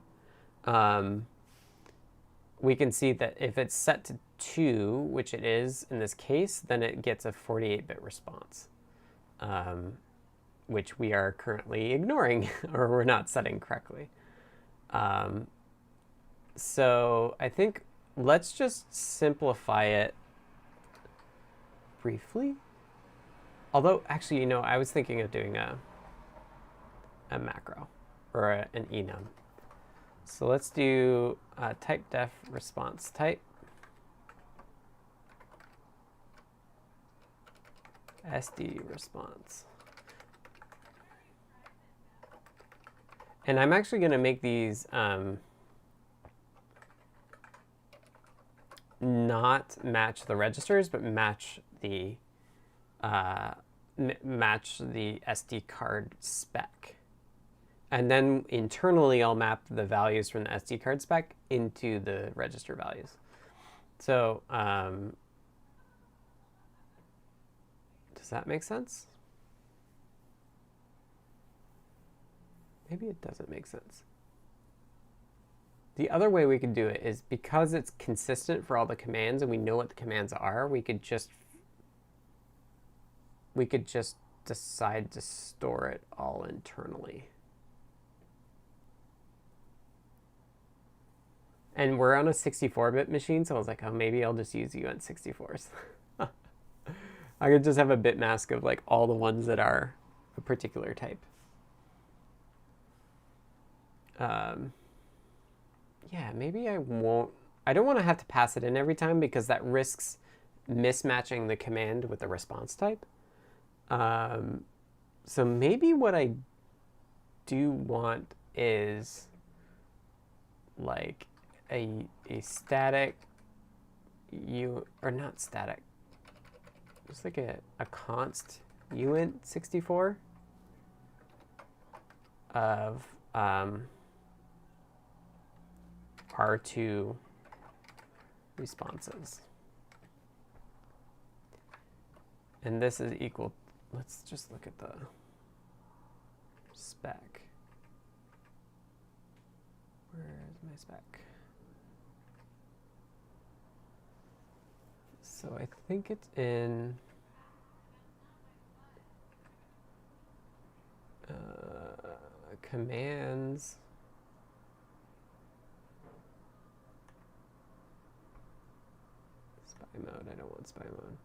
we can see that if it's set to 2, which it is in this case, then it gets a 48-bit response, which we are currently ignoring or we're not setting correctly. So I think let's just simplify it briefly. Although, actually, you know, I was thinking of doing a macro or an enum. So let's do type def response type SD response. And I'm actually going to make these not match the registers, but match the SD card spec. And then internally, I'll map the values from the SD card spec into the register values. So does that make sense? Maybe it doesn't make sense. The other way we could do it is, because it's consistent for all the commands and we know what the commands are, we could just decide to store it all internally. And we're on a 64-bit machine, so I was like, oh, maybe I'll just use UN64s. I could just have a bit mask of like all the ones that are a particular type. Yeah, maybe I won't. I don't want to have to pass it in every time because that risks mismatching the command with the response type. So maybe what I do want is like a static or not static, just like a const uint64 of R2 responses. And this is equal let's just look at the spec. Where's my spec? So I think it's in commands. Spy mode, I don't want spy mode.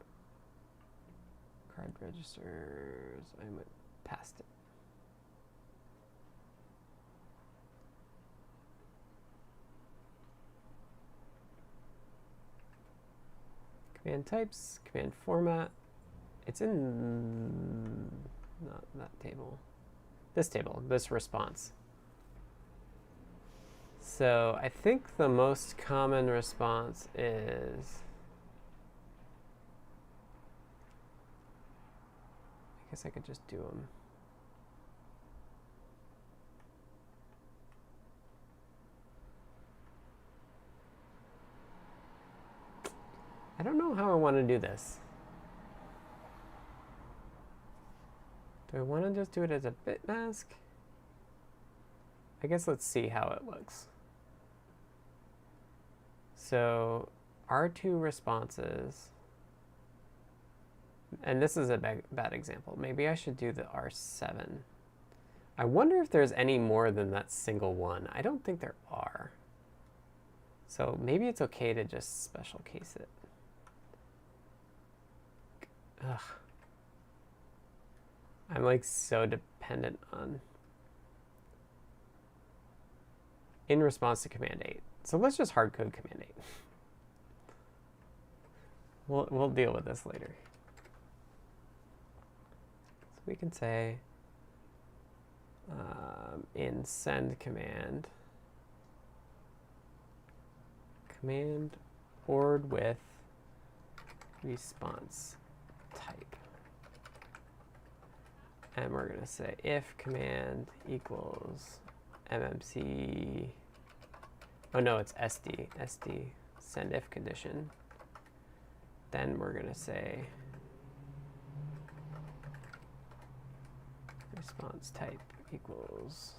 Card registers, I went past it. Command types, command format. It's in not that table. This table, this response. So I think the most common response is, I guess I could just do them. I don't know how I want to do this. Do I want to just do it as a bit mask? I guess let's see how it looks. So R2 responses, and this is a bad example. Maybe I should do the R7. I wonder if there's any more than that single one. I don't think there are. So maybe it's okay to just special case it. Ugh. I'm like so dependent on in response to command 8. So let's just hard code command 8. We'll deal with this later. So we can say in send command board with response type. And we're going to say if command equals MMC, oh no, it's SD send if condition. Then we're going to say response type equals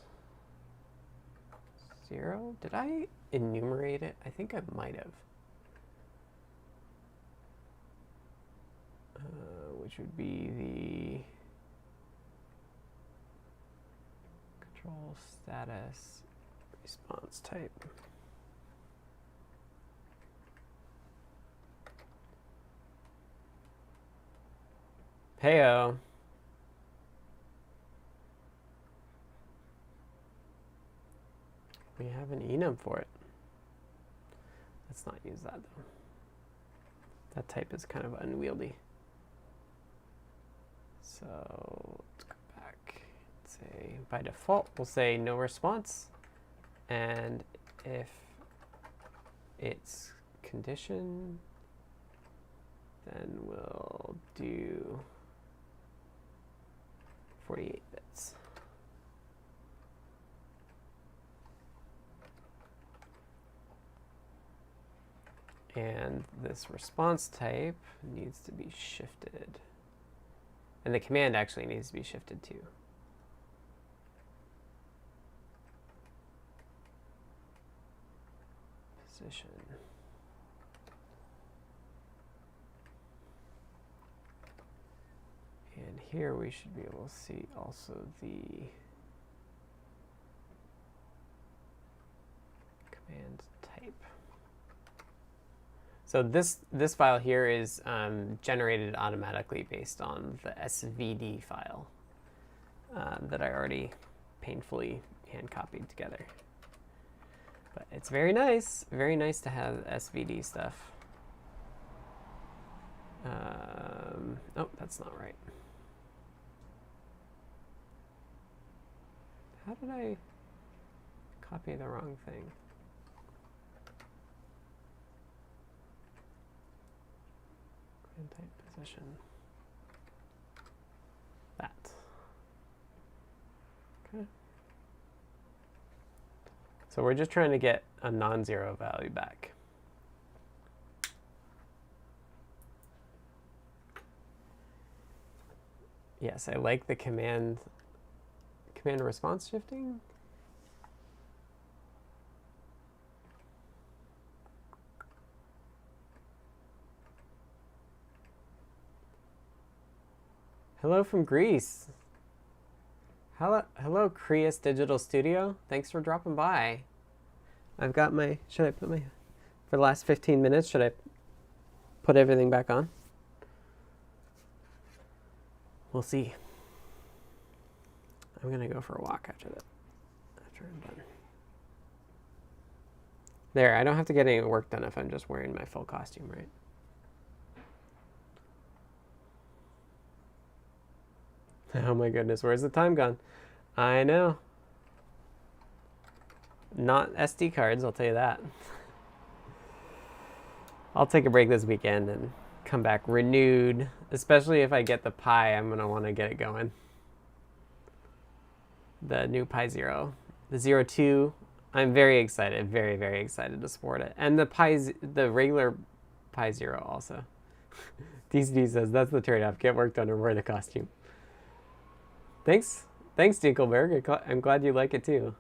0. Did I enumerate it? I think I might have. Which would be the control status response type. Heyo. We have an enum for it. Let's not use that though. That type is kind of unwieldy. So let's go back and say by default we'll say no response, and if it's condition, then we'll do 48 bits. And this response type needs to be shifted. And the command actually needs to be shifted too. Position. And here we should be able to see also the command type. So this file here is generated automatically based on the SVD file that I already painfully hand copied together. But it's very nice to have SVD stuff. Oh, that's not right. How did I copy the wrong thing? Type position. That. Okay. So we're just trying to get a non-zero value back. Yes, I like the command response shifting. Hello from Greece. Hello, Creus Digital Studio. Thanks for dropping by. I've got my, should I put my, for the last 15 minutes, should I put everything back on? We'll see. I'm gonna go for a walk after that, after I'm done. There, I don't have to get any work done if I'm just wearing my full costume, right? Oh my goodness, where's the time gone? I know. Not SD cards, I'll tell you that. I'll take a break this weekend and come back renewed, especially if I get the Pi. I'm going to want to get it going. The new Pi Zero. The 02, I'm very excited, very, very excited to support it. And the regular Pi Zero also. DCD says, that's the trade-off. Get work done or wear the costume. Thanks, Dinkelberg. I'm glad you like it too.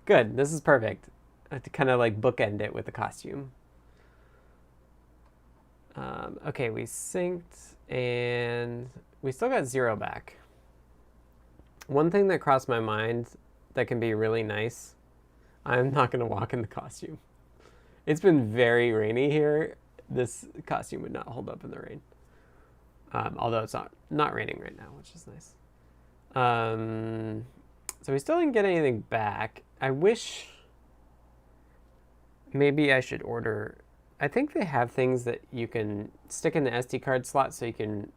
Good, this is perfect. I have to kind of like bookend it with the costume. Okay, we synced and we still got 0 back. One thing that crossed my mind that can be really nice, I'm not going to walk in the costume. It's been very rainy here. This costume would not hold up in the rain. Although it's not raining right now, which is nice. So we still didn't get anything back. I wish maybe I should order. I think they have things that you can stick in the SD card slot so you can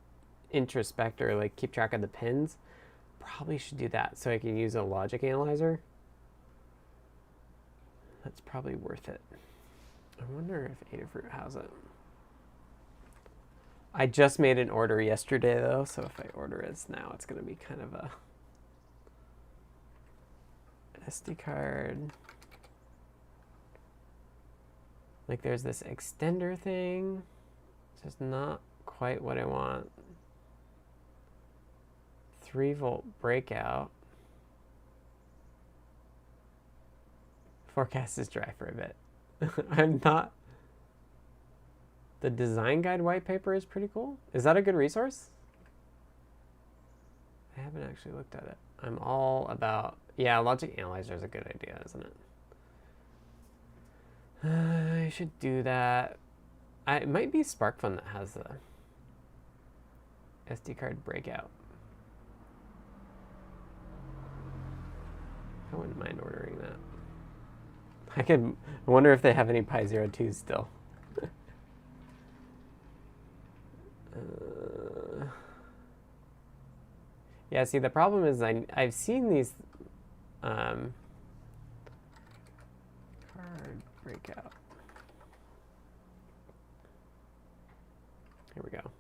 introspect or like keep track of the pins. Probably should do that so I can use a logic analyzer. That's probably worth it. I wonder if Adafruit has it. I just made an order yesterday though, so if I order it now, it's going to be kind of a SD card. Like there's this extender thing. It's just not quite what I want. 3-volt breakout. Forecast is dry for a bit. I'm not. The design guide white paper is pretty cool. Is that a good resource? I haven't actually looked at it. I'm all about, yeah, logic analyzer is a good idea, isn't it? I should do that. It might be SparkFun that has the SD card breakout. I wouldn't mind ordering that. I wonder if they have any Pi 02s still. Yeah, see, the problem is I've seen these card breakout. Here we go.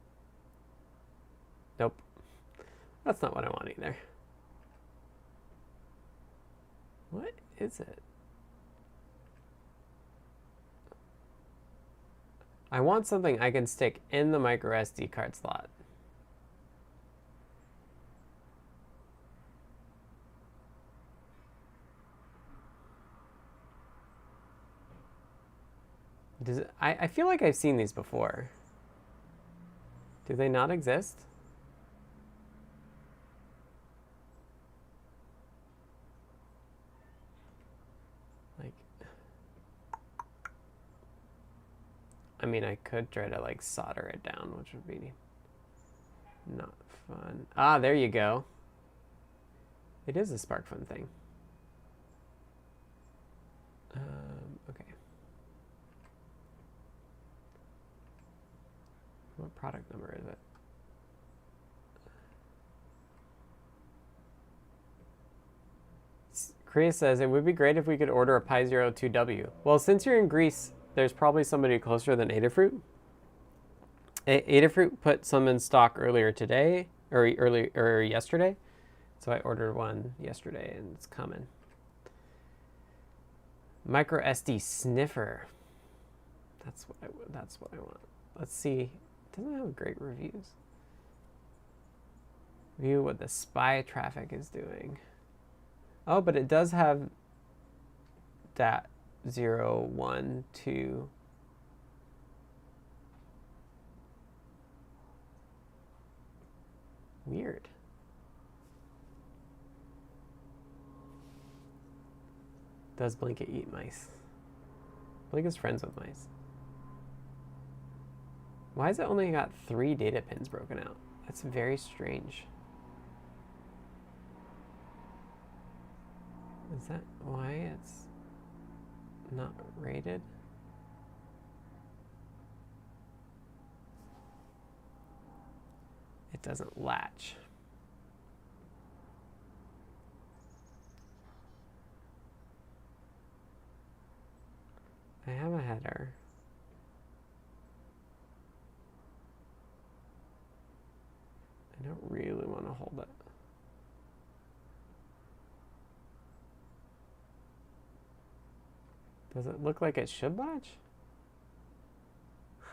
Nope. That's not what I want either. What is it? I want something I can stick in the micro SD card slot. I feel like I've seen these before. Do they not exist? Like, I mean, I could try to like solder it down, which would be not fun. Ah, there you go. It is a SparkFun thing. Okay. What product number is it? Chris says, it would be great if we could order a Pi 02W. Well, since you're in Greece, there's probably somebody closer than Adafruit. Adafruit put some in stock earlier today, or yesterday. So I ordered one yesterday and it's coming. Micro SD sniffer. That's what I want. Let's see. It doesn't have great reviews. View what the spy traffic is doing. Oh, but it does have dat 0, 1, 2. Weird. Does Blinka eat mice? Blinka's friends with mice. Why has it only got 3 data pins broken out? That's very strange. Is that why it's not rated? It doesn't latch. I have a header. I don't really want to hold it. Does it look like it should latch?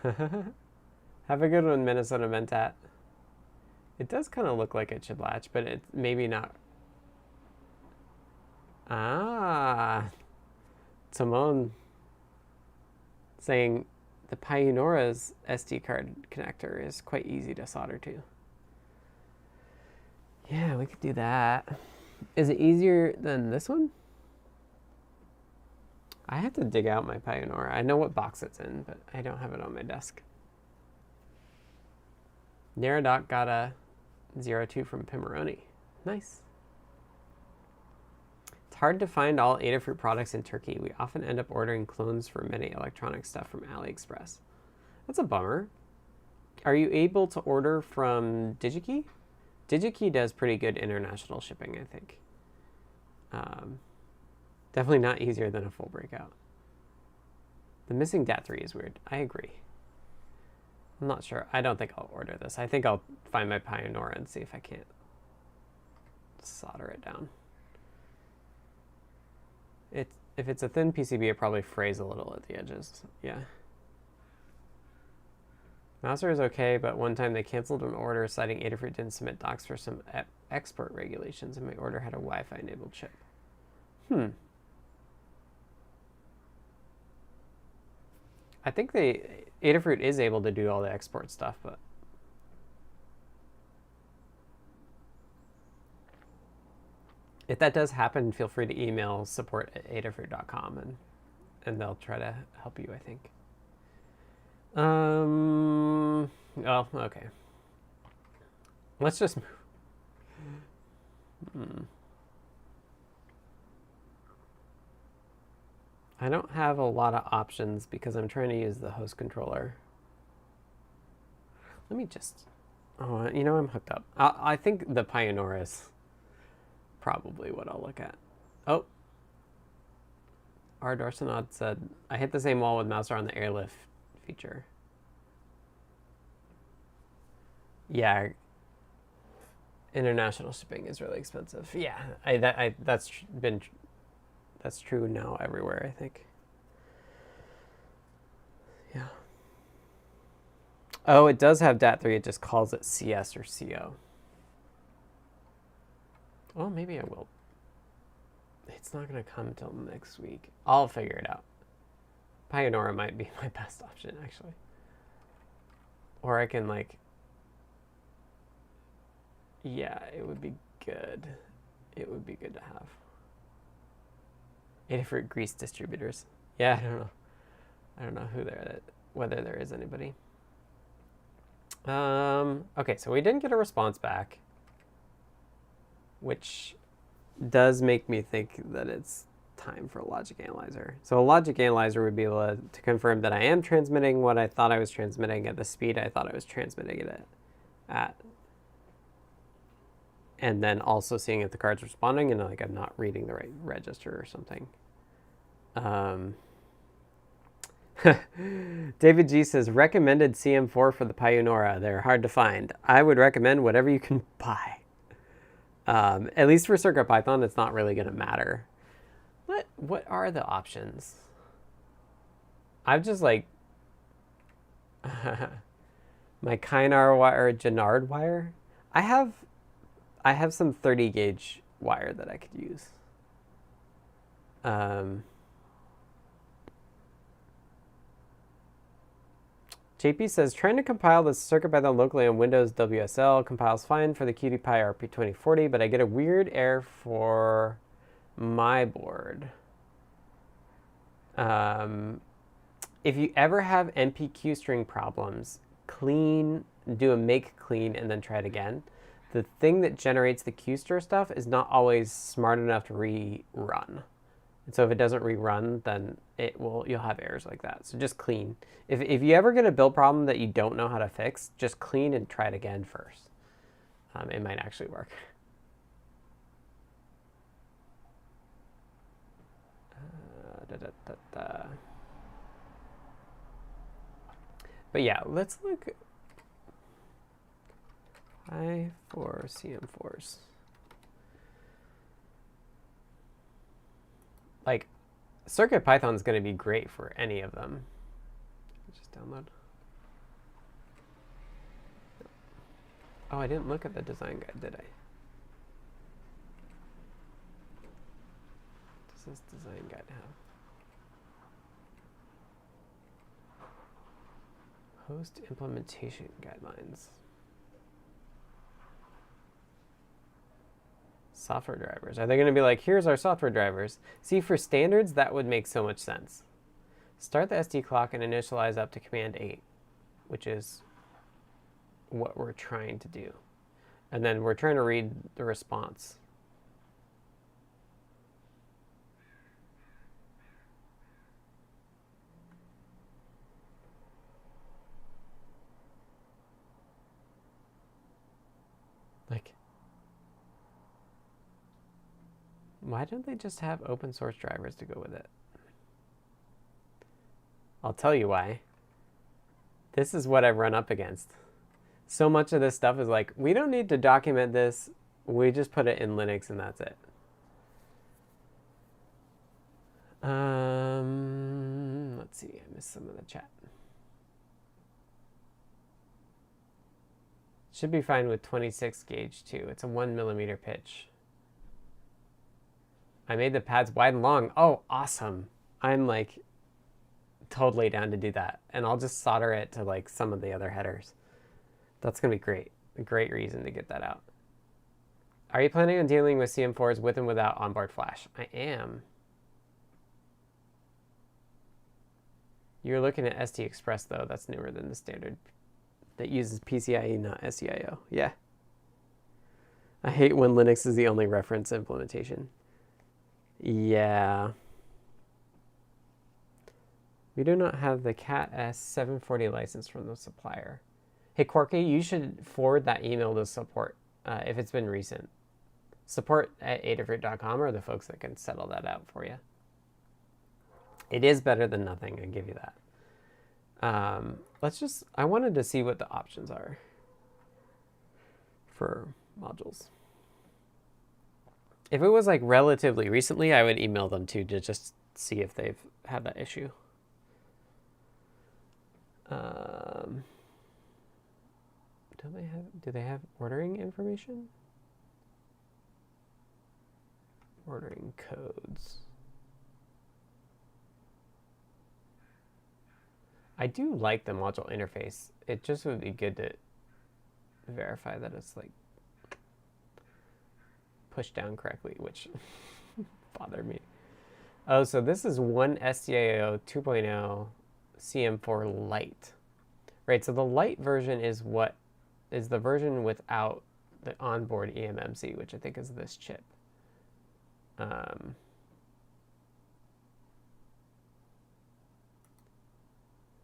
Have a good one, Minnesota Mentat. It does kind of look like it should latch, but it's maybe not. Ah, Timon saying the Pioneera's SD card connector is quite easy to solder to. Yeah, we could do that. Is it easier than this one? I have to dig out my Pioneer. I know what box it's in, but I don't have it on my desk. Naradoc got a 02 from Pimaroni. Nice. It's hard to find all Adafruit products in Turkey. We often end up ordering clones for many electronic stuff from AliExpress. That's a bummer. Are you able to order from DigiKey? DigiKey does pretty good international shipping, I think. Definitely not easier than a full breakout. The missing DAT3 is weird. I agree. I'm not sure. I don't think I'll order this. I think I'll find my Pioneer and see if I can't solder it down. If it's a thin PCB, it probably frays a little at the edges. Yeah. Mouser is okay, but one time they canceled an order citing Adafruit didn't submit docs for some export regulations, and my order had a Wi-Fi enabled chip. I think Adafruit is able to do all the export stuff, but if that does happen, feel free to email support@adafruit.com and they'll try to help you, I think. Oh, okay. Let's just move. I don't have a lot of options because I'm trying to use the host controller. Let me just, you know, I'm hooked up. I think the Pioneer is probably what I'll look at. Oh. R. Dorsenod said, I hit the same wall with Mouser on the airlift feature. Yeah. International shipping is really expensive. Yeah, that's true now everywhere, I think. Yeah. Oh, it does have DAT3. It just calls it CS or CO. Well, maybe I will. It's not going to come until next week. I'll figure it out. Pioneer might be my best option, actually. Or I can, like... Yeah, it would be good. It would be good to have. Adafruit Greece distributors. Yeah, I don't know. I don't know who whether there is anybody. Okay, so we didn't get a response back, which does make me think that it's time for a logic analyzer. So a logic analyzer would be able to confirm that I am transmitting what I thought I was transmitting at the speed I thought I was transmitting it at. And then also seeing if the card's responding and like I'm not reading the right register or something. David G says, recommended CM4 for the Pioneer. They're hard to find. I would recommend whatever you can buy. At least for CircuitPython, it's not really going to matter. What are the options? I've just like my Kynar wire or Janard wire. I have I have some 30 gauge wire that I could use. JP says, trying to compile the CircuitPython locally on Windows WSL compiles fine for the QT Pi RP2040, but I get a weird error for my board. If you ever have MPQ string problems, do a make clean and then try it again. The thing that generates the QStir stuff is not always smart enough to rerun. And so if it doesn't rerun, then you'll have errors like that. So just clean. If you ever get a build problem that you don't know how to fix, just clean and try it again first. It might actually work. But yeah, let's look. I4 CM4s. Like, CircuitPython is going to be great for any of them. Just download. Oh, I didn't look at the design guide, did I? Does this design guide have? Host implementation guidelines. Software drivers. Are they going to be like, here's our software drivers? See, for standards, that would make so much sense. Start the SD clock and initialize up to command 8, which is what we're trying to do. And then we're trying to read the response. Like, why don't they just have open source drivers to go with it? I'll tell you why. This is what I've run up against. So much of this stuff is like, we don't need to document this. We just put it in Linux and that's it. Let's see, I missed some of the chat. Should be fine with 26 gauge too. It's a 1mm pitch. I made the pads wide and long. Oh, awesome. I'm like totally down to do that. And I'll just solder it to like some of the other headers. That's going to be great. A great reason to get that out. Are you planning on dealing with CM4s with and without onboard flash? I am. You're looking at SD Express though. That's newer than the standard that uses PCIe, not SDIO. Yeah. I hate when Linux is the only reference implementation. Yeah. We do not have the CAT S740 license from the supplier. Hey, Corky, you should forward that email to support if it's been recent. Support at Adafruit.com are the folks that can settle that out for you. It is better than nothing, I give you that. I wanted to see what the options are for modules. If it was like relatively recently, I would email them too to just see if they've had that issue. Do they have ordering information? Ordering codes. I do like the module interface. It just would be good to verify that it's like pushed down correctly, which bothered me. Oh, so this is one SDIO 2.0 CM4 Lite. Right, so the Lite version is what is the version without the onboard eMMC, which I think is this chip.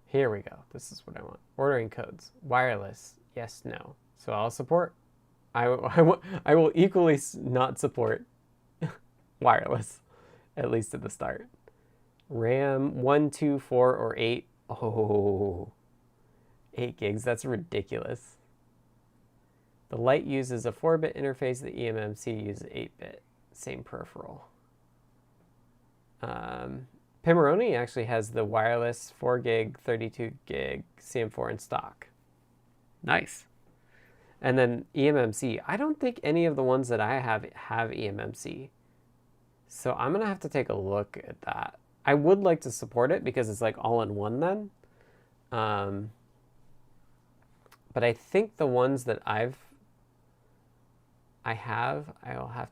Here we go. This is what I want. Ordering codes. Wireless. Yes, no. So I'll support. I will equally not support wireless, at least at the start. RAM 1, 2, 4, or 8. Oh, 8 gigs. That's ridiculous. The Lite uses a 4-bit interface. The eMMC uses 8-bit. Same peripheral. Pimoroni actually has the wireless 4 gig, 32 gig CM4 in stock. Nice. And then eMMC. I don't think any of the ones that I have eMMC. So I'm going to have to take a look at that. I would like to support it because it's like all in one then. But I think the ones that I'll have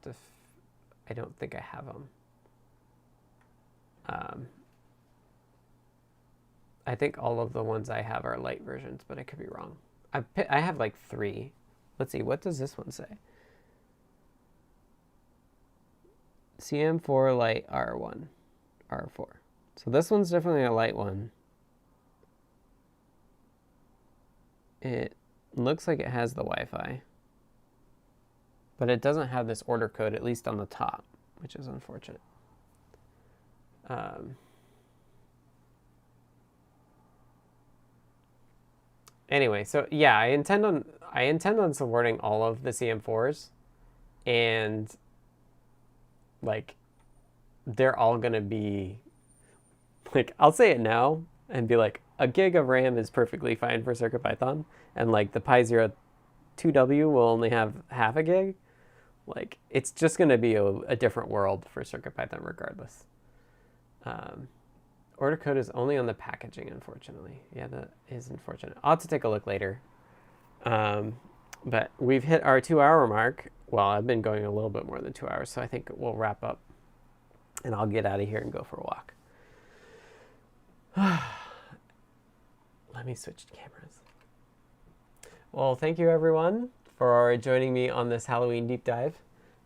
to, I don't think I have them. I think all of the ones I have are light versions, but I could be wrong. I have like 3. Let's see, what does this one say? CM4 light R1, R4. So this one's definitely a light one. It looks like it has the Wi-Fi, but it doesn't have this order code, at least on the top, which is unfortunate. Anyway, so yeah, I intend on supporting all of the CM4s, and like they're all gonna be like, I'll say it now and be like, a gig of RAM is perfectly fine for CircuitPython, and like the Pi 2W will only have half a gig. Like, it's just gonna be a different world for CircuitPython regardless. Order code is only on the packaging, unfortunately. Yeah, that is unfortunate. I'll have to take a look later. But we've hit our 2-hour mark. Well, I've been going a little bit more than 2 hours, so I think we'll wrap up. And I'll get out of here and go for a walk. Let me switch cameras. Well, thank you, everyone, for joining me on this Halloween deep dive.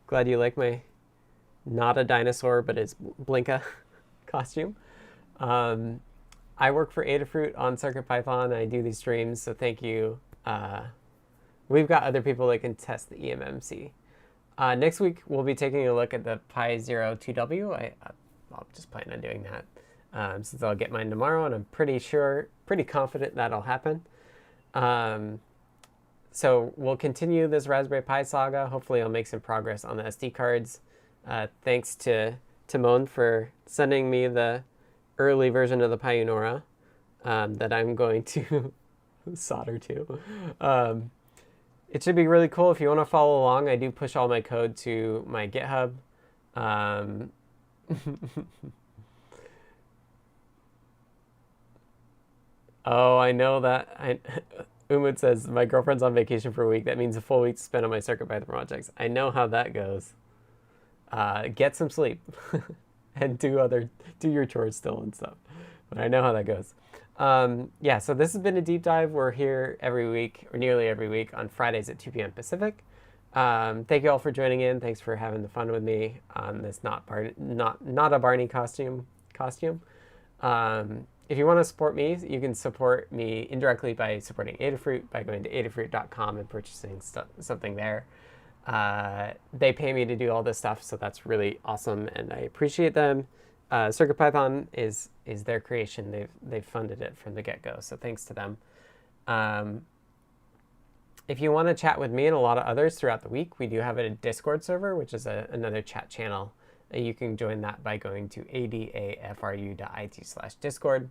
Glad you like my not a dinosaur, but it's blinka costume. I work for Adafruit on CircuitPython. I do these streams, so thank you. We've got other people that can test the eMMC. Next week, we'll be taking a look at the Pi 2W. I'll just plan on doing that since I'll get mine tomorrow, and I'm pretty confident that'll happen. So we'll continue this Raspberry Pi saga. Hopefully I'll make some progress on the SD cards. Thanks to Timon for sending me the early version of the Pi Unora that I'm going to solder to. It should be really cool if you want to follow along. I do push all my code to my GitHub. Oh, I know that. Umud says, my girlfriend's on vacation for a week. That means a full week spent on my CircuitPython projects. I know how that goes. Get some sleep and do your chores still and stuff. But I know how that goes. Yeah, so this has been a deep dive. We're here every week, or nearly every week, on Fridays at 2 p.m. Pacific. Thank you all for joining in. Thanks for having the fun with me on this not a Barney costume. If you want to support me, you can support me indirectly by supporting Adafruit, by going to Adafruit.com and purchasing something there. They pay me to do all this stuff, so that's really awesome, and I appreciate them. CircuitPython is their creation. They've funded it from the get-go, so thanks to them. If you want to chat with me and a lot of others throughout the week, we do have a Discord server, which is another chat channel. You can join that by going to adafru.it/discord.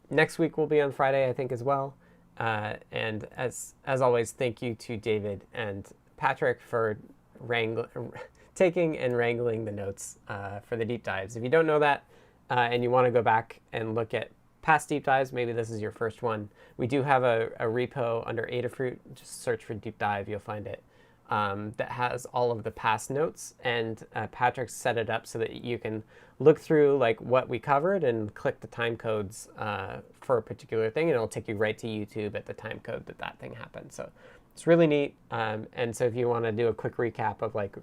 Next week will be on Friday, I think, as well. And as always, thank you to David and Patrick for taking and wrangling the notes for the deep dives. If you don't know that and you want to go back and look at past deep dives, maybe this is your first one, we do have a repo under Adafruit. Just search for deep dive, you'll find it. That has all of the past notes, and Patrick set it up so that you can look through like what we covered and click the time codes for a particular thing, and it'll take you right to YouTube at the time code that thing happened. So it's really neat. And so if you want to do a quick recap of like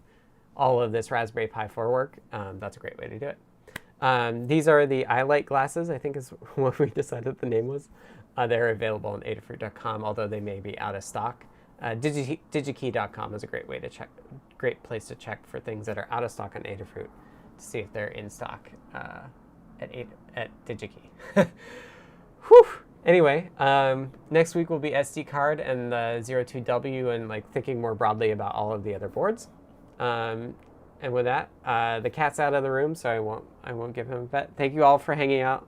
all of this Raspberry Pi 4 work, that's a great way to do it. These are the iLight glasses, I think is what we decided the name was. They're available on Adafruit.com, although they may be out of stock. Digikey.com is a great place to check for things that are out of stock on Adafruit to see if they're in stock at Digikey. Whew. Anyway, next week will be SDCard and the 02W, and like thinking more broadly about all of the other boards. And with that, the cat's out of the room, so I won't give him a pet. Thank you all for hanging out.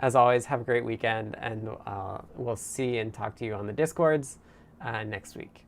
As always, have a great weekend, and we'll see and talk to you on the Discords. next week.